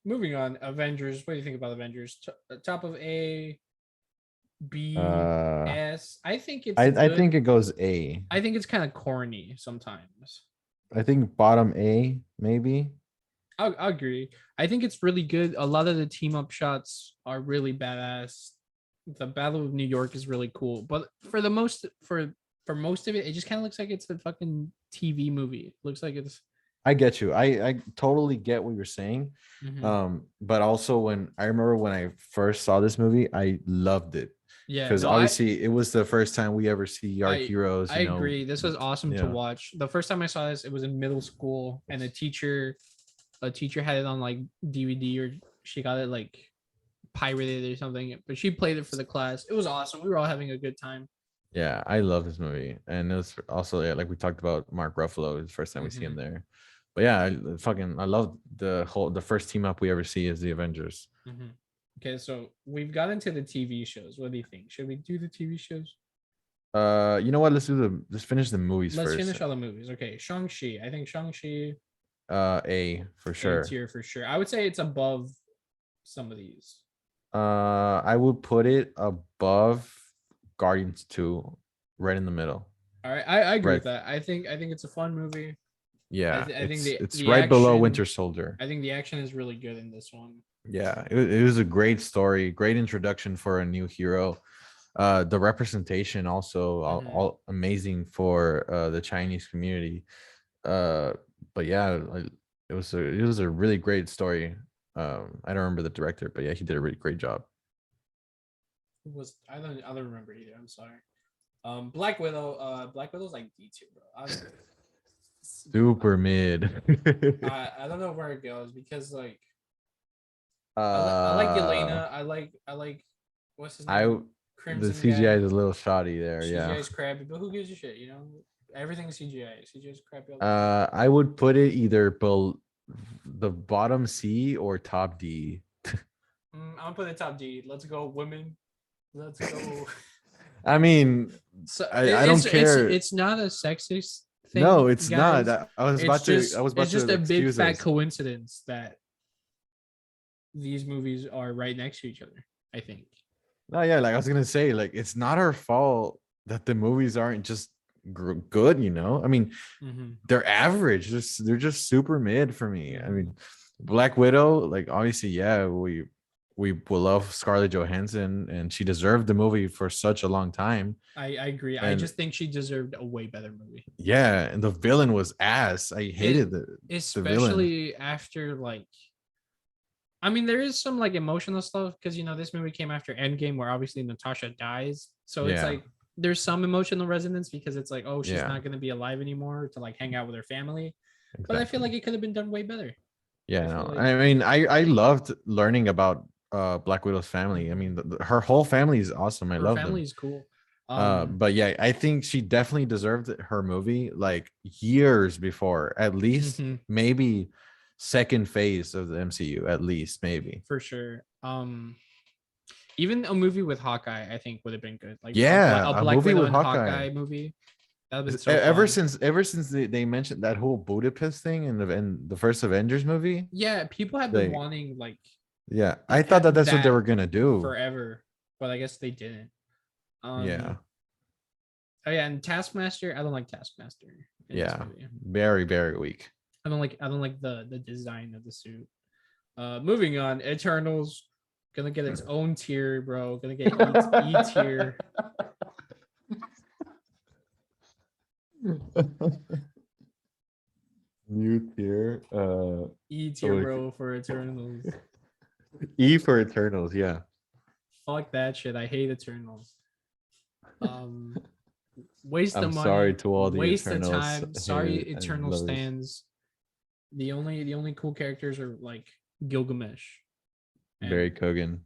Moving on, Avengers. What do you think about Avengers? Top of A, B, S. I think it's.
I think it goes A.
I think it's kind of corny sometimes.
I think bottom A, maybe.
I'll agree. I think it's really good. A lot of the team up shots are really badass. The Battle of New York is really cool, but for most of it, it just kind of looks like it's a fucking TV movie. It looks like it's.
I get you. I totally get what you're saying. Mm-hmm. But also when I first saw this movie, I loved it. Yeah, because obviously it was the first time we ever see our heroes.
I agree. This was awesome to watch. The first time I saw this, it was in middle school, and a teacher had it on like DVD, or she got it like pirated or something. But she played it for the class. It was awesome. We were all having a good time.
Yeah, I love this movie, and it was also like we talked about Mark Ruffalo. It's the first time we see him there. But yeah, I love the first team up we ever see is the Avengers.
Mm-hmm. Okay, so we've got into the TV shows. What do you think? Should we do the TV shows?
You know what? Let's finish the movies first.
Let's finish all the movies. Okay, Shang-Chi. I think Shang-Chi.
A for sure.
A tier for sure. I would say it's above some of these.
I would put it above Guardians 2, right in the middle.
All right, I agree with that. I think it's a fun movie.
Yeah, I think it's right below Winter Soldier.
I think the action is really good in this one.
Yeah, it was a great story, great introduction for a new hero. The representation also all amazing for the Chinese community. But yeah, it was a really great story. I don't remember the director, but yeah, he did a really great job.
I don't remember either. I'm sorry. Black Widow. Black Widow's like D2, bro.
Super mid.
I don't know where it goes because like I like Yelena. I like what's his name?
Crimson the CGI guy. Is a little shoddy there.
CGI is crappy, but who gives a shit? You know, everything's CGI. CGI is crappy.
I would put it either the bottom C or top D.
I'm gonna put it top D. Let's go, women. Let's go.
I mean, I don't care.
It's not a sexist thing.
No, it's
guys.
not. I was about to. It's
just a big fat coincidence that these movies are right next to each other. I think.
No, yeah, like I was gonna say, like it's not our fault that the movies aren't just good. You know, I mean, they're average. They're just super mid for me. I mean, Black Widow, like obviously, yeah, we we will love Scarlett Johansson, and she deserved the movie for such a long time.
I agree. I
And
just think she deserved a way better movie.
yeah, and the villain was ass. I hated the villain.
Especially after like, I mean, there is some like emotional stuff because this movie came after Endgame, where obviously Natasha dies, so it's
Yeah,
like there's some emotional resonance because it's like, oh, she's
yeah,
not gonna be alive anymore to like hang out with her family. But I feel like
exactly.
it could have been done way better. I
Yeah,
feel
no,
like
I mean, I loved learning about Black Widow's family. I mean, her whole family is awesome. I
her
love
family
them.
is cool.
But yeah, I think she definitely deserved her movie like years before, at least
Mhm,
maybe second phase of the MCU, at least maybe.
for sure. Even a movie with Hawkeye, I think would have been good. Like
Yeah,
a
a
Black
movie
Widow
with
and
Hawkeye.
Hawkeye movie. That would have been so
Ever
fun.
since they mentioned that whole Budapest thing in the first Avengers movie,
Yeah, people have been
they
wanting like
yeah, I thought that that's what they
that
were gonna do.
forever, but I guess they didn't.
Yeah,
Oh yeah, and Taskmaster, I don't like Taskmaster in this
yeah,
movie.
very very weak.
I don't like the design of the suit. Moving on, Eternals gonna get its own tier, bro. Gonna get E tier.
New tier.
E tier, bro, for Eternals.
E for Eternals. Yeah.
Fuck that shit. I hate Eternals. Um, waste
I'm
of
sorry
money,
to all the
waste of
Eternals
time. Sorry,
haters and
Eternal
lovers.
stands. The only cool characters are like Gilgamesh
Barry
and
Kogan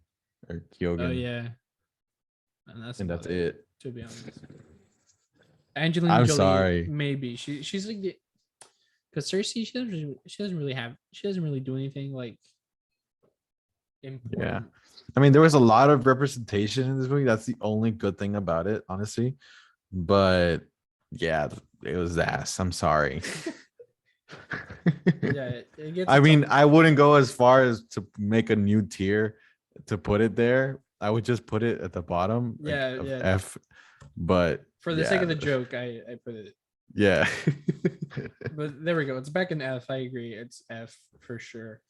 or
oh
Kyogen,
yeah, and that's
and
about
that's
it.
it.
To be honest, Angelina
I'm
Jolie
sorry.
maybe she's like the because Cersei she doesn't really do anything like
Yeah.
important.
I mean, there was a lot of representation in this movie. That's the only good thing about it, honestly. But yeah, it was ass. I'm sorry.
Yeah, it gets
I
its
mean,
own.
I wouldn't go as far as to make a new tier to put it there. I would just put it at the bottom, like
Yeah,
of
yeah.
F. But
For the sake
yeah,
of the joke, I put it.
yeah.
But there we go. It's back in F. I agree. It's F for sure.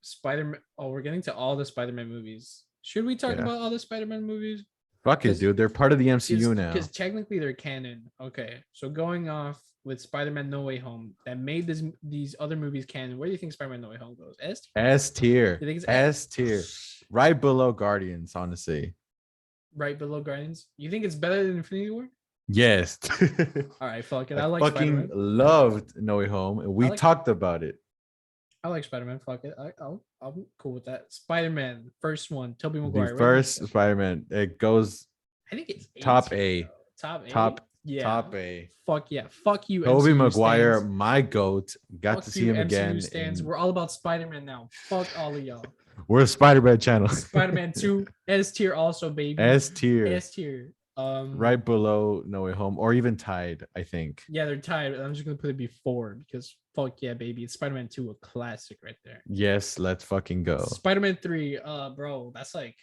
Spider-Man. Oh, we're getting to all the Spider-Man movies. Should we talk
Yeah.
about all the Spider-Man movies?
Fuck it, dude. They're part of the MCU now.
Because technically they're canon. Okay, so going off with Spider-Man No Way Home that made these other movies canon. Where do you think Spider-Man No Way Home goes? S tier?
S tier.
You think it's
S tier. Right below Guardians, honestly.
right below Guardians? You think it's better than Infinity War?
Yes.
All right, fuck it. I
I
like
fucking
Spider-Man.
loved No Way Home, and we
I like
talked about it.
I like Spider-Man. Fuck it. I'm cool with that. Spider-Man, first one, Tobey
The
Maguire.
first Spider-Man, it goes
I think it's
top
A.
A.
Top A.
Top
Yeah.
top A.
Fuck yeah. Fuck you,
Tobey
MCU
Maguire,
stands.
my goat. Got
Fuck
to see
you,
him
MCU
again.
stands. We're all about Spider-Man now. Fuck all of y'all.
We're a Spider-Man channel.
Spider-Man 2, S tier also, baby.
S tier.
S tier.
Right below No Way Home, or even tied, I think.
Yeah, they're tied. I'm just gonna put it before because fuck yeah, baby. It's Spider-Man 2, a classic right there.
Yes, let's fucking go.
Spider-Man 3, bro, that's like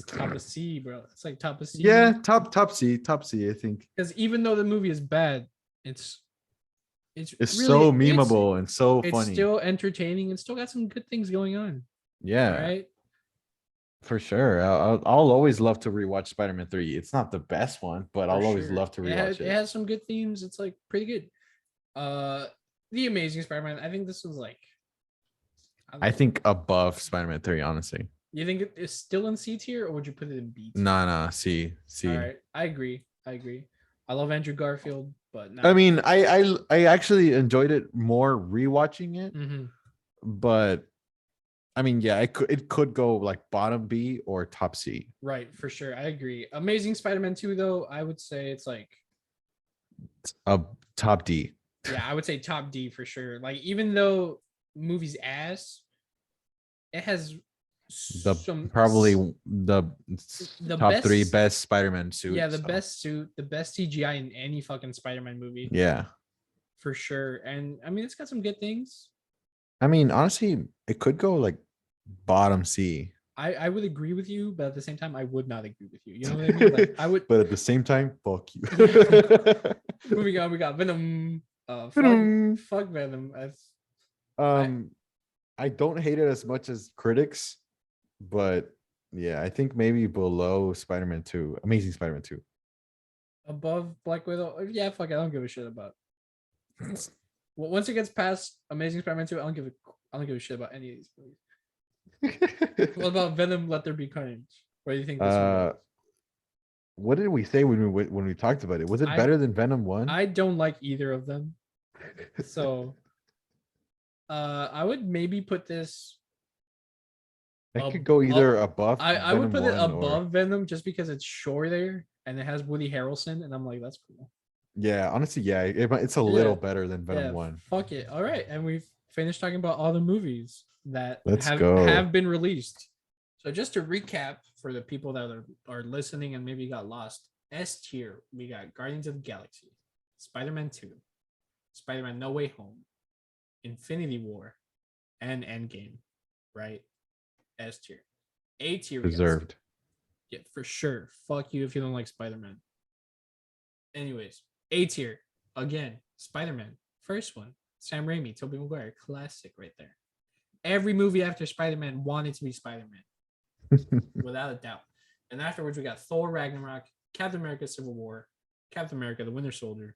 top of C, bro. It's like top of C.
Yeah, top C, I think.
Because even though the movie is bad, it's
It's
really,
so memeable and so
it's
funny.
still entertaining and still got some good things going on.
Yeah,
right.
For sure. I'll always love to rewatch Spider-Man 3. It's not the best one, but I'll always love to rewatch
It has some good themes. It's like pretty good. The Amazing Spider-Man. I think this was like.
I think above Spider-Man 3, honestly.
You think it is still in C tier, or would you put it in B tier?
Nah, C.
All right, I agree. I love Andrew Garfield, but
I mean, I actually enjoyed it more rewatching it, but I mean, yeah, it could go like bottom B or top C.
Right, for sure. I agree. Amazing Spider-Man 2, though, I would say it's like
a top D.
Yeah, I would say top D for sure. Like, even though movie's ass, it has
probably the top
best,
3 best Spider-Man suits.
Yeah, the best suit, the best CGI in any fucking Spider-Man movie.
Yeah,
for sure. And I mean, it's got some good things.
I mean, honestly, it could go like bottom C.
I would agree with you, but at the same time, I would not agree with you. You know what I mean? Like, I would.
But at the same time, fuck you.
Moving on, we got Venom. Fuck Venom.
I don't hate it as much as critics, But yeah, I think maybe below Spider-Man 2, Amazing Spider-Man 2.
Above Black Widow. Yeah, fuck it. I don't give a shit about. Well, once it gets past Amazing Spider-Man 2, I don't give a shit about any of these movies. What about Venom? Let There Be Carnage. Where do you think this one goes?
What did we say when we talked about it? Was it better than Venom 1?
I don't like either of them. So I would maybe put this.
It could go either above
I would
Venom
put it
1
above Venom just because it's shorter and it has Woody Harrelson, and I'm like, that's cool.
Yeah, honestly, yeah, it's a little better than Venom 1.
Fuck it. All right, and we've finished talking about all the movies that
Let's
have
go.
been released. So just to recap for the people that are listening and maybe got lost, S tier, we got Guardians of the Galaxy, Spider-Man 2, Spider-Man No Way Home, Infinity War, and Endgame, right? S tier. A tier,
Deserved.
Yeah, for sure. Fuck you if you don't like Spider-Man. Anyways, A tier, again, Spider-Man, first one, Sam Raimi, Tobey Maguire, classic right there. Every movie after Spider-Man wanted to be Spider-Man, without a doubt. And afterwards, we got Thor Ragnarok, Captain America Civil War, Captain America the Winter Soldier,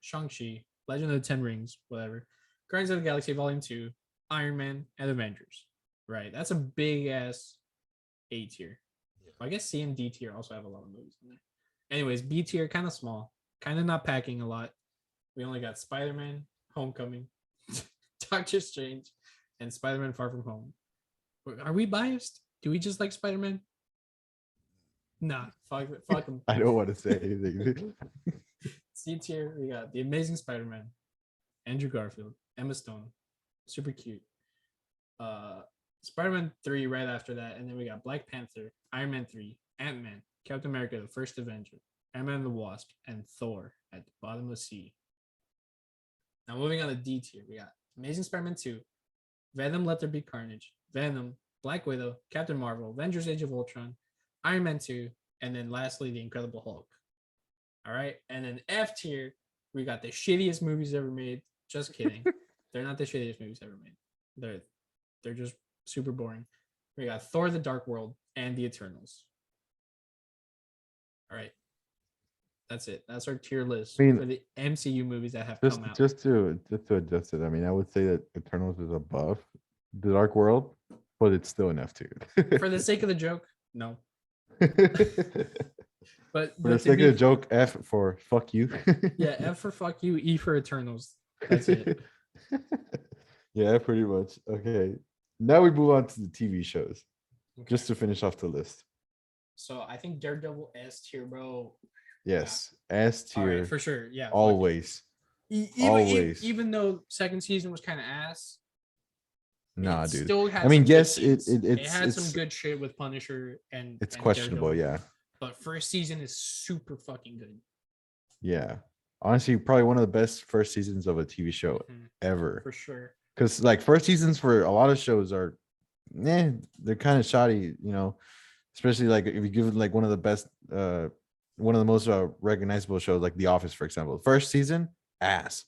Shang-Chi, Legend of the Ten Rings, whatever, Guardians of the Galaxy Volume 2, Iron Man, and Avengers. Right, that's a big ass A tier. I guess C and D tier also have a lot of movies in there. Anyways, B tier kind of small, kind of not packing a lot. We only got Spider-Man, Homecoming, Doctor Strange, and Spider-Man Far From Home. Are we biased? Do we just like Spider-Man? Nah, fuck them.
I don't want to say anything.
C tier, we got The Amazing Spider-Man, Andrew Garfield, Emma Stone, super cute. Spider-Man 3 right after that, and then we got Black Panther, Iron Man 3, Ant-Man, Captain America, the First Avenger, Ant-Man and the Wasp, and Thor at the bottom of the sea. Now moving on to D tier, we got Amazing Spider-Man 2, Venom Let There Be Carnage, Venom, Black Widow, Captain Marvel, Avengers Age of Ultron, Iron Man 2, and then lastly, The Incredible Hulk. All right, and then F tier, we got the shittiest movies ever made. Just kidding. They're not the shittiest movies ever made. They're just super boring. We got Thor: The Dark World and The Eternals. All right, that's it. That's our tier list for the MCU movies that have come out.
Just to adjust it, I mean, I would say that Eternals is above The Dark World, but it's still an F tier.
For the sake of the joke, no. But
for the sake of the joke, F for fuck you.
Yeah, F for fuck you, E for Eternals. That's it.
Yeah, pretty much. Okay. Now we move on to the TV shows. Okay. Just to finish off the list.
So I think Daredevil S tier, bro.
Yes, yeah. S tier.
Right, for sure. Yeah.
Always. Always.
Even though second season was kind of ass.
Nah, dude.
Still had it had some good shit with Punisher and
it's questionable,
Daredevil. Yeah. But first season is super fucking good.
Yeah. Honestly, probably one of the best first seasons of a TV show ever.
For sure.
Because like first seasons for a lot of shows are, they're kind of shoddy, you know. Especially like if you give it like one of the best, one of the most recognizable shows, like The Office, for example. First season, ass,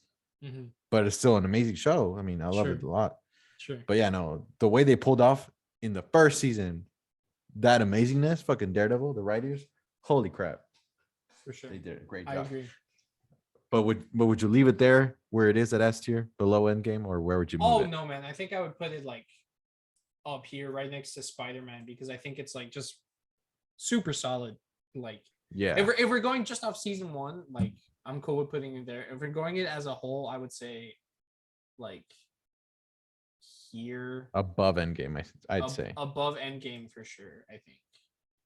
but it's still an amazing show. I mean, I love it a lot.
Sure.
But yeah, no, the way they pulled off in the first season, that amazingness, fucking Daredevil, the writers, holy crap.
For sure.
They did a great job.
I agree.
But would you leave it there where it is at S tier, below Endgame, or where would you move it?
No, man. I think I would put it like up here, right next to Spider-Man, because I think it's like just super solid. Like,
yeah.
If we're going just off season one, like I'm cool with putting it there. If we're going it as a whole, I would say like here
above Endgame. I'd say
above Endgame for sure. I think.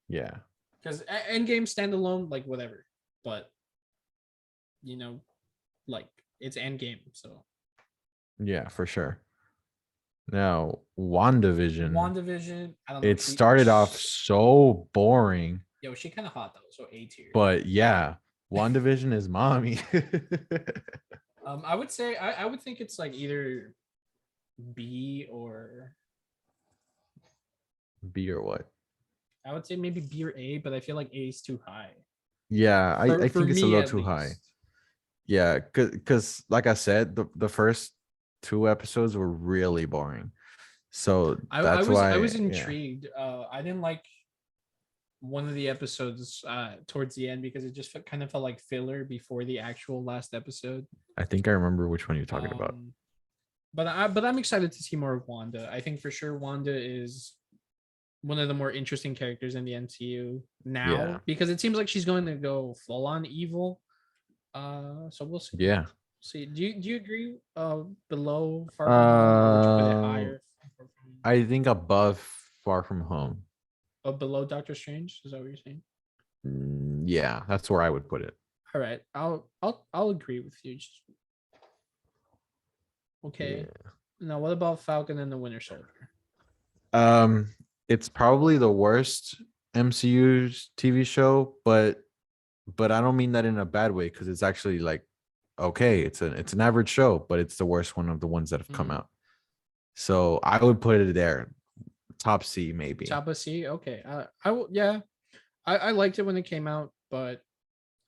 Yeah.
Because Endgame standalone, like whatever, but you know, like it's Endgame, so
yeah, for sure. Now, WandaVision.
I don't know.
It started off so boring.
Yo, she kind of hot though, so A tier.
But yeah, WandaVision is mommy.
I would say I would think it's like either B or
what?
I would say maybe B or A, but I feel like A is too high.
Yeah, I think it's a little too high. Yeah, because like I said, the first 2 episodes were really boring. So
I
that's
was
why, yeah.
intrigued. I didn't like one of the episodes towards the end because it just kind of felt like filler before the actual last episode.
I think I remember which one you're talking about.
But I'm excited to see more of Wanda. I think for sure Wanda is one of the more interesting characters in the MCU
Yeah.
now because it seems like she's going to go full on evil. So we'll see.
Yeah.
See, do you agree? Below Far From Home, or would you put it
Um,
higher?
I think above Far From Home.
Oh, below Doctor Strange? Is that what you're saying?
Yeah, that's where I would put it.
All right, I'll agree with you.
Yeah.
Okay. Now, what about Falcon and the Winter Soldier?
Um, it's probably the worst MCU TV show, but I don't mean that in a bad way because it's actually like okay, it's an average show, but it's the worst one of the ones that have come out. So I would put it there, top C maybe.
Top of C. Okay. I will. Yeah, I liked it when it came out, but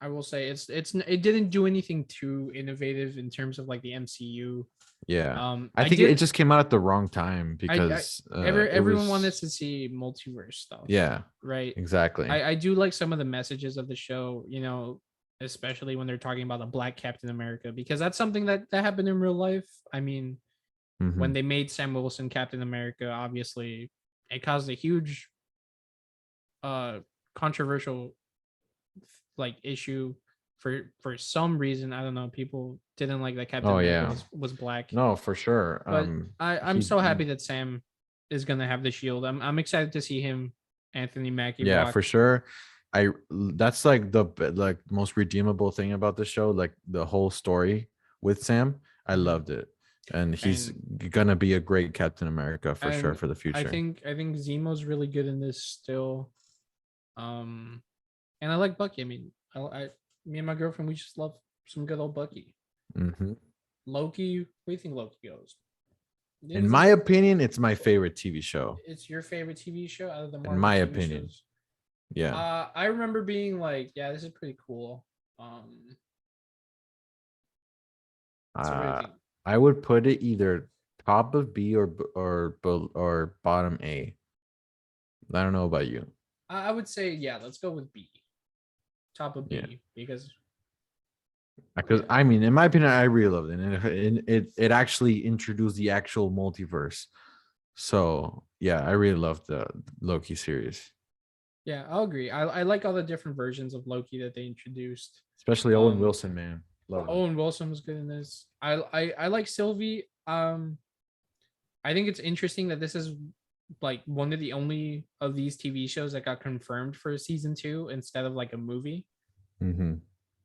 I will say it didn't do anything too innovative in terms of like the MCU.
Yeah, I
I
think it
did.
just came out at the wrong time
I
because it
everyone wanted
was
to see multiverse stuff.
yeah,
Right.
exactly.
I do like some of the messages of the show. You know, especially when they're talking about the Black Captain America, because that's something that happened in real life. I mean, when
Mhm.
they made Sam Wilson Captain America, obviously it caused a huge controversial like issue for some reason. I don't know. People didn't like that Captain
Oh
America
yeah,
was black.
no, for sure.
But I'm
He
so happy that Sam is gonna have the shield. I'm excited to see him, Anthony Mackie
yeah,
rock.
for sure. That's like the like most redeemable thing about the show, like the whole story with Sam. I
Mhm.
loved it, and he's
And
gonna be a great Captain America for sure
and
for the future.
I think Zemo's really good in this still. Um, and I like Bucky. I mean, me and my girlfriend, we just love some good old Bucky.
Hmm.
Loki, where do you think Loki goes? Do you
In
think
my opinion, it's my favorite TV show.
it's your favorite TV show out of the
In
Marvel
my
TV
opinion,
shows?
yeah.
I remember being like, yeah, this is pretty cool. Um, so what do you
Uh,
think?
I would put it either top of B or bottom A. I don't know about you.
I would say, yeah, let's go with B, top of
Yeah,
B, because
because
yeah,
I mean, in my opinion, I really loved it, and it actually introduced the actual multiverse. So yeah, I really loved the Loki series,
yeah, I'll agree. I like all the different versions of Loki that they introduced.
especially Owen
Um,
Wilson. Man, love him.
Owen Wilson was good in this. I like Sylvie. I think it's interesting that this is like one of the only of these TV shows that got confirmed for season 2 instead of like a movie.
Hmm.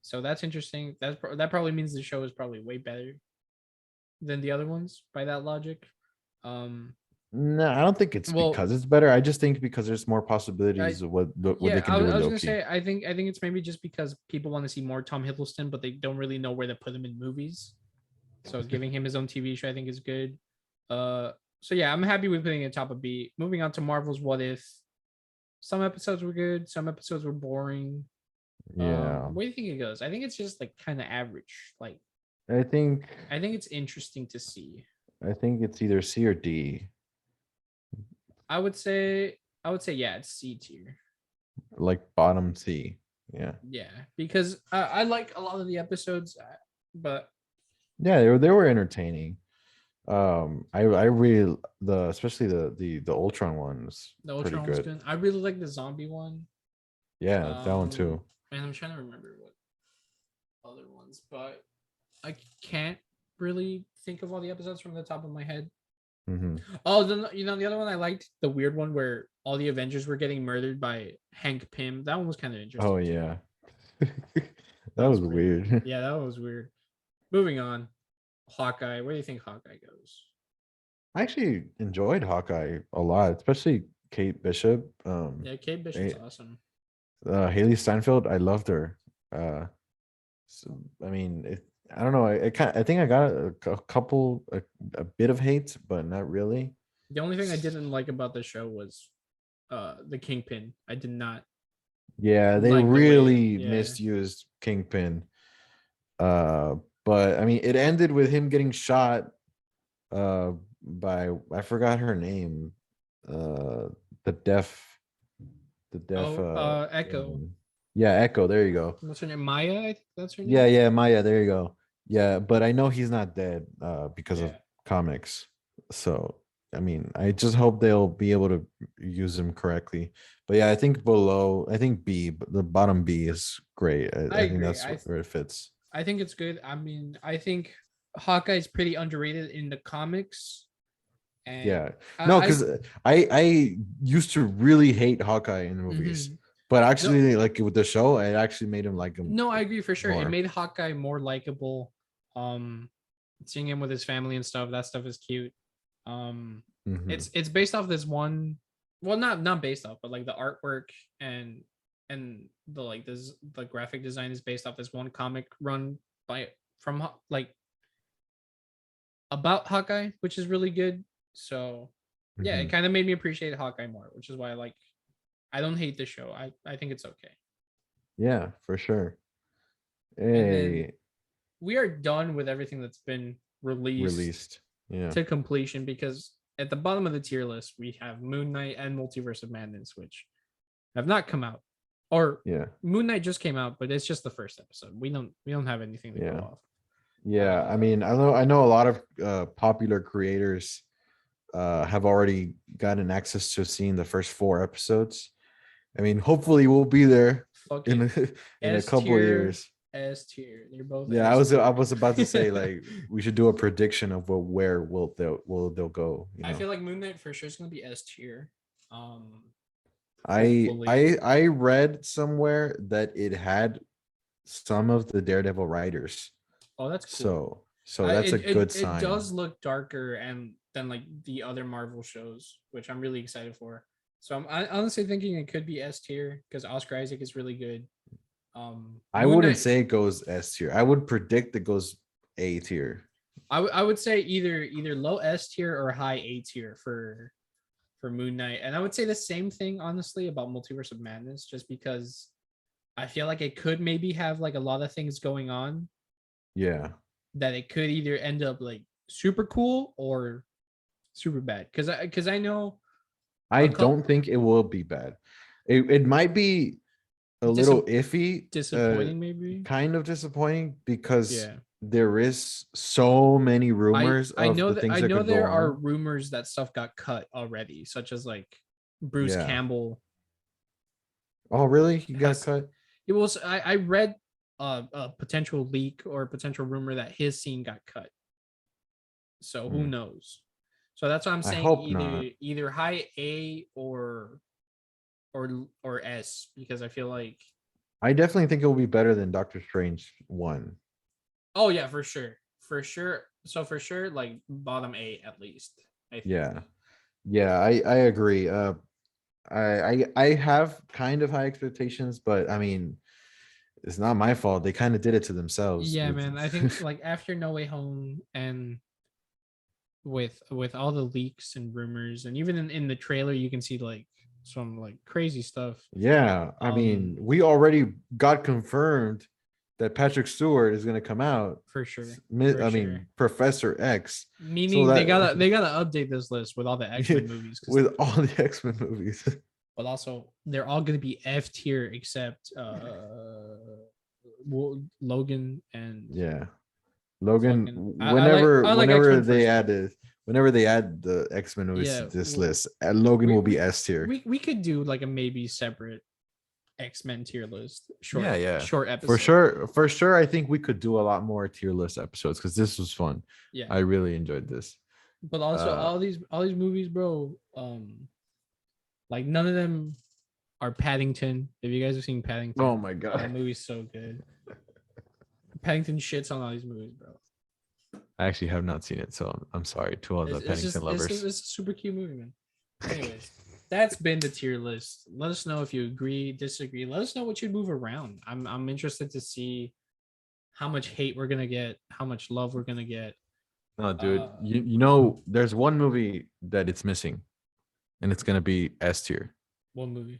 So that's interesting. That probably means the show is probably way better than the other ones by that logic. Um,
No, I don't think it's
well,
because it's better. I just think because there's more
I
possibilities of what they
yeah,
can do with
I was gonna
Loki.
say I think it's maybe just because people want to see more Tom Hiddleston, but they don't really know where to put him in movies. So giving him his own TV show, I think, is good. Uh, so yeah, I'm happy with putting it top of B. Moving on to Marvel's What If. Some episodes were good, some episodes were boring.
Yeah,
Where do you think it goes? I think it's just like kind of average. Like
I think
I think it's interesting to see.
I think it's either C or D,
I would say yeah, it's C tier.
like bottom C. Yeah,
Yeah, because I like a lot of the episodes, but
yeah, they were entertaining. I really especially the Ultron one was
the
pretty
Ultron was
good.
good. I really like the zombie one.
Yeah, that one too.
And I'm trying to remember what other ones, but I can't really think of all the episodes from the top of my head.
Hmm.
Oh, you know the other one I liked, the weird one where all the Avengers were getting murdered by Hank Pym. That one was kind of
Oh
interesting too.
yeah,
That
that
was
was
pretty good.
weird.
Yeah, that one was weird. Moving on, Hawkeye. Where do you think Hawkeye goes?
I actually enjoyed Hawkeye a lot, especially Kate Bishop.
Yeah, Kate Bishop's
Eh,
awesome.
Haley Steinfeld, I loved her. So, I mean, I don't know. I think I got a bit of hate, but not really.
The only thing I didn't like about the show was the Kingpin. I did not
Yeah, they
like the way.
really
Yeah,
misused Kingpin. Uh, but I mean, it ended with him getting shot. Uh, by I forgot her name. Uh, the deaf, the deaf.
Echo.
Yeah, Echo. There you go.
What's her name? Maya. I think that's her name.
Yeah, yeah, Maya. There you go. Yeah, but I know he's not dead because of
Yeah.
comics. So I mean, I just hope they'll be able to use him correctly. But yeah, I think below, I think B, the bottom B is great.
I
I think
agree.
that's where it fits.
I think it's good. I mean, I think Hawkeye is pretty underrated in the comics, and
Yeah, no,
I
because I used to really hate Hawkeye in the movies,
mhm.
but
No,
actually, like with the show, it actually made him like him
no, I agree for sure. It
more.
made Hawkeye more likable. Um, seeing him with his family and stuff, that stuff is cute. Um,
Hmm.
it's based off this one, well, not based off, but like the artwork and the like this the graphic design is based off this one comic run by from like about Hawkeye, which is really good. So yeah, it
Hmm.
kind of made me appreciate Hawkeye more, which is why I don't hate the show. I think it's okay.
Yeah, for sure.
And then
Hey,
we are done with everything that's been released
released. Yeah,
to completion because at the bottom of the tier list we have Moon Knight and Multiverse of Madness, which have not come out. Or
yeah,
Moon Knight just came out, but it's just the first episode. We don't have anything to go
yeah.
off.
Yeah, I mean, I know a lot of popular creators have already gotten access to seeing the first 4 episodes. I mean, hopefully we'll be there in
Fucking
in a
S
couple of
tier,
years.
S tier. They're both
Yeah,
S
I
tier.
was about to say like we should do a prediction of where they'll go.
I feel like Moon Knight for sure is gonna be S tier. Um,
I
hopefully.
I I read somewhere that it had some of the Daredevil writers,
Oh, that's cool.
so that's a good
It
sign.
does look darker and than like the other Marvel shows, which I'm really excited for. So I'm honestly thinking it could be S tier because Oscar Isaac is really good.
I
Moon
wouldn't
Knight,
say it goes S tier. I would predict it goes A tier.
I would say either low S tier or high A tier for Moon Knight, and I would say the same thing honestly about Multiverse of Madness, just because I feel like it could maybe have like a lot of things going on
Yeah.
that it could either end up like super cool or super bad. Because I know
I
a couple
don't think it will be bad. It might be a little iffy,
disappointing maybe.
kind of disappointing because
Yeah.
there is so many rumors of the things
I
that
know
could go
there are
on.
rumors that stuff got cut already, such as like Bruce
Yeah.
Campbell
Oh, really? He got
has
cut?
it was I read a potential leak or a potential rumor that his scene got cut. So who
Hmm.
knows? So that's why I'm
I
saying
hope not.
either high A or S because I feel like
I definitely think it will be better than Doctor Strange 1.
oh yeah for sure for sure so for sure like bottom A at least I think.
Yeah. Yeah, I agree. I have kind of high expectations, but I mean, it's not my fault. They kind of did it to themselves
Yeah,
with
man. I think like after No Way Home and with all the leaks and rumors and even in the trailer you can see like some like crazy stuff.
Yeah, I
Um
mean, we already got confirmed that Patrick Stewart is going to come out.
for sure. For
I
sure.
mean, Professor X. So
Meaning
that
they gotta update this list with all the X-Men movies because
with all the X-Men movies.
but also they're all gonna be F tier except Logan and
Yeah. Logan,
fucking
whenever
I like X-Men first though.
whenever they add the X-Men movies to
Yeah,
this list, Logan will be S tier.
we could do like a maybe separate X-Men tier list,
Yeah, yeah.
short
For
episode.
sure, for sure. I think we could do a lot more tier list episodes because this was fun.
Yeah.
I really enjoyed this.
But also
Uh,
all these movies, bro, like none of them are Paddington. If you guys have seen
oh
Paddington,
my
that
god.
movie's so good. Paddington shits on all these movies, bro.
I actually have not seen it, so I'm sorry to all the Pennington lovers.
It's a super cute movie, man. Anyways, that's been the tier list. Let us know if you agree, disagree. Let us know what you'd move around. I'm interested to see how much hate we're gonna get, how much love we're gonna get.
No, dude, you know, there's one movie that it's missing, and it's gonna be S tier.
One movie.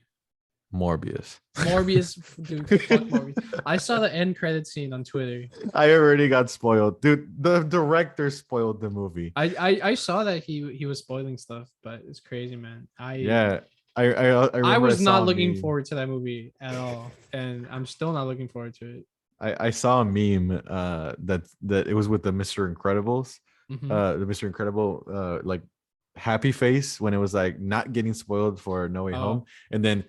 Morbius.
Dude, fuck Morbius. I saw the end credit scene on Twitter.
I already got spoiled, dude. The director spoiled the movie.
I saw that he was spoiling stuff, but it's crazy, man.
Yeah, I remember
was not
saw a
looking
meme.
forward to that movie at all, and I'm still not looking forward to it.
I saw a meme that it was with the Mr. Incredibles,
Mhm.
the Mr. Incredible like happy face when it was like not getting spoiled for No Way Home,
Oh,
and then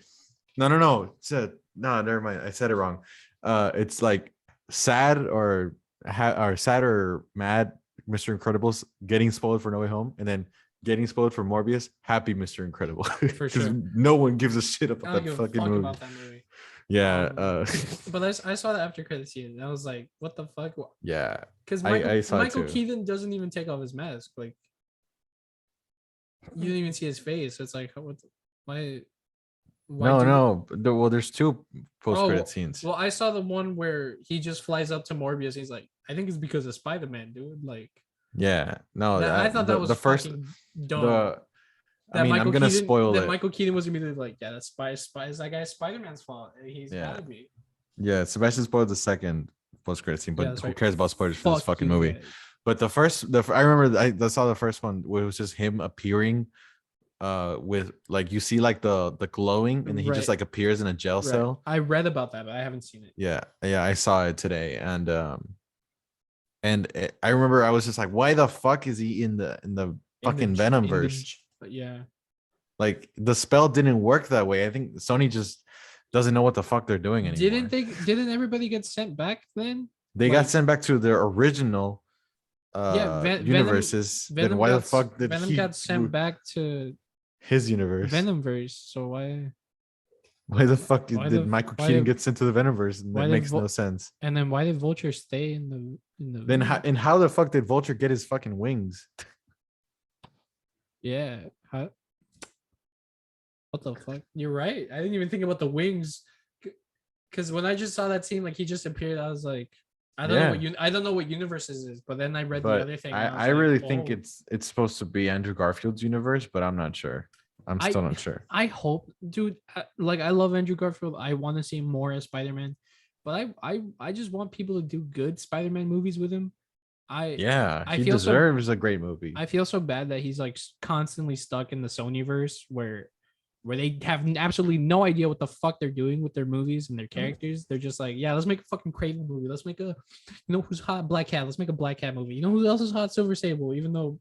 no, it said no, never mind, I said it wrong. It's like sad or sad or mad Mr. Incredibles getting spoiled for No Way Home, and then getting spoiled for Morbius, happy Mr. Incredible,
for
because
sure.
no one gives a shit
I
about
don't
that
give a
fucking
fuck
movie.
about that movie.
Yeah,
But I saw the after credit scene, and I was like, what the fuck?
yeah,
Because
I saw it
Michael
too.
Keaton doesn't even take off his mask. Like, you don't even see his face. So it's like, why
No,
do it?
no. Well, there's two post-credit
Oh,
scenes.
well, I saw the one where he just flies up to Morbius. He's like, I think it's because of Spider-Man, dude. Like,
Yeah, no,
that I thought that was
the first
fucking dumb.
the I mean, I'm gonna spoil it.
Michael Keaton was immediately like, yeah, that's that guy's Spider-Man's fault. He's
Yeah,
gotta be.
yeah. Sebastian spoiled the second post-credit scene,
Yeah,
but
that's
who
right.
cares about spoilers for this
Fuck
fucking
you
movie?
guys.
But I remember I saw the first one where it was just him appearing, with like you see like the glowing, and then he just
Right,
like appears in a jail
right.
cell.
I read about that, but I haven't seen it.
Yeah, yeah. I saw it today, I remember I was just like, why the fuck is he in the fucking Venom verse?
But yeah.
Like the spell didn't work that way. I think Sony just doesn't know what the fuck they're doing anymore.
Didn't everybody get sent back then?
They got
Like,
sent back to their original
yeah,
universes. Then why the fuck did
Venom
he
got sent back to
his universe?
Venomverse. So
Why the fuck
why
did
the
Michael
why
Keaton
the
get sent to the Venomverse? And
why
that
did
makes no sense.
and then why did Vulture stay in the
Then
Venom?
and how the fuck did Vulture get his fucking wings?
Yeah. What the fuck? You're right. I didn't even think about the wings. Because when I just saw that scene, like he just appeared, I was like,
Yeah.
I don't know what universe this is. But then I read the
But
other thing, and I
I
was like,
really think
oh,
it's supposed to be Andrew Garfield's universe, but I'm not sure. I'm still not sure.
I hope, dude. Like I love Andrew Garfield. I want to see more as Spider-Man, but I just want people to do good Spider-Man movies with him.
Yeah,
I
he
feel so
deserves a great movie.
I feel so bad that he's like constantly stuck in the Sonyverse where they have absolutely no idea what the fuck they're doing with their movies and their characters. They're just like, yeah, let's make a fucking Craven movie. Let's make a, who's hot, Black Cat. Let's make a Black Cat movie. You know who else is hot, Silver Sable. Even though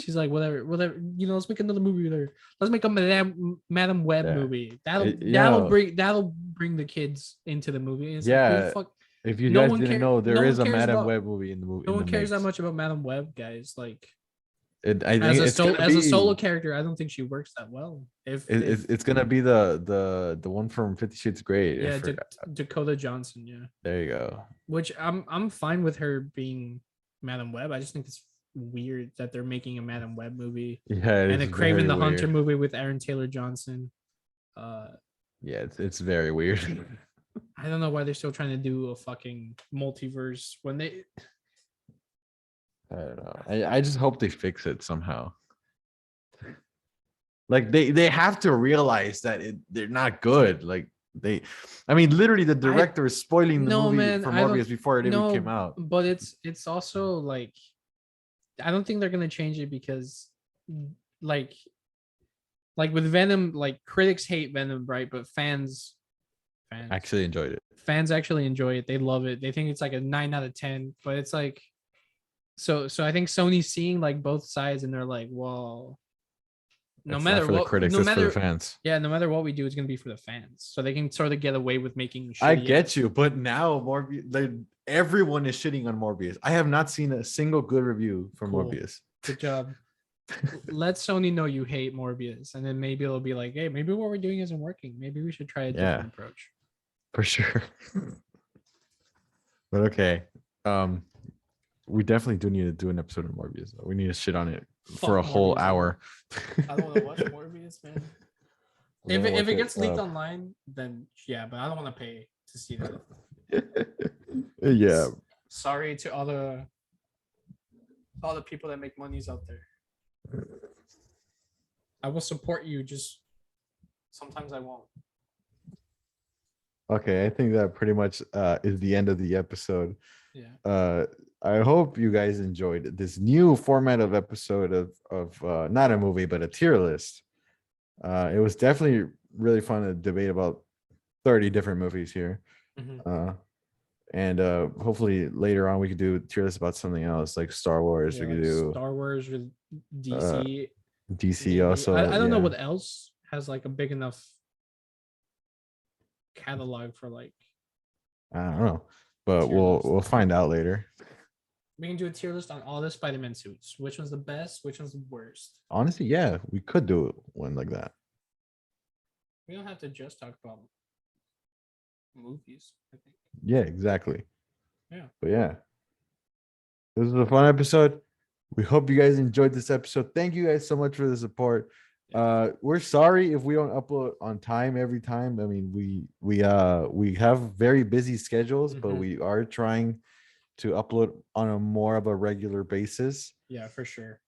she's like, whatever. Let's make another movie with her. Let's make a Madam Web movie. That'll bring the kids into the movie. It's like, fuck.
If you
No
guys
one
didn't
cares.
know,
No
there
one
is a
cares
Madam
about.
Web movie in the movie.
No
In
one
the
cares that
mix.
much about Madam Web, guys. Like,
I think it's
as a solo character, I don't think she works that well.
It's gonna be the one from 50 Shades of Grey.
Yeah, Dakota Johnson. Yeah,
there you go.
which I'm fine with her being Madam Web. I just think it's weird that they're making a Madam Web movie.
Yeah,
and a Craven the Hunter movie with Aaron Taylor Johnson.
Yeah, it's very weird.
I don't know why they're still trying to do a fucking multiverse when they.
I don't know. I just hope they fix it somehow. Like they have to realize that they're not good. Like I mean, literally the director is spoiling the movie for Morbius before it even came out.
But it's also like, I don't think they're gonna change it because, like with Venom, like critics hate Venom, right? But fans
actually enjoyed it.
Fans actually enjoy it. They love it. They think it's like a 9 out of 10. But it's like, so I think Sony's seeing like both sides, and they're like, well, no
It's
matter
not for
what,
the critics, it's for the fans.
Yeah, no matter what we do, it's gonna be for the fans, so they can sort of get away with making.
I get you, but now Morbius, everyone is shitting on Morbius. I have not seen a single good review for Morbius.
Good job. Let Sony know you hate Morbius, and then maybe it'll be like, hey, maybe what we're doing isn't working. Maybe we should try a different approach.
For sure. But okay, we definitely do need to do an episode of Morbius. We need to shit on it for a whole hour.
I don't want to watch Morbius, man. If it gets leaked online, then yeah, but I don't want to pay to see that.
Yeah.
Sorry to all the people that make monies out there. I will support you, just sometimes I won't.
Okay, I think that pretty much is the end of the episode.
Yeah.
I hope you guys enjoyed this new format of episode of not a movie but a tier list. It was definitely really fun to debate about 30 different movies here.
Mhm.
And hopefully later on we could do tier list about something else like Star Wars.
Yeah,
We could
like
do
Star Wars with
uh,
DC.
DC
Maybe
also.
I don't know
Yeah,
what else has like a big enough catalog for like.
I don't know, but
Tier
we'll
list.
we'll find out later.
We can do a tier list on all the Spider-Man suits. Which one's the best? Which one's the worst?
Honestly, yeah, we could do one like that.
We don't have to just talk about movies, I think.
Yeah, exactly.
Yeah.
But yeah, this was a fun episode. We hope you guys enjoyed this episode. Thank you guys so much for the support. We're sorry if we don't upload on time every time. I mean, we have very busy schedules, but we are trying to upload on a more of a regular basis.
Yeah, for sure.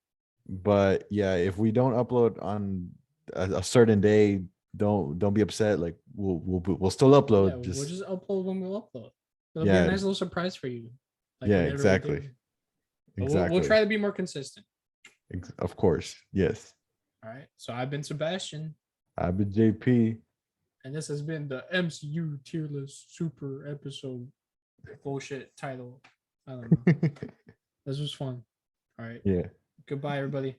But yeah, if we don't upload on a certain day, don't be upset. Like we'll still upload.
Yeah, we'll just upload when we'll upload. It'll be a
Yeah,
nice little surprise for you. Like
yeah,
whenever we
exactly,
do. But we'll
exactly.
try to be more consistent.
Of course, yes.
All right. So I've been Sebastian.
I've been JP.
And this has been the MCU tier list super episode bullshit title. I don't know. This was fun. All right.
Yeah.
Goodbye, everybody.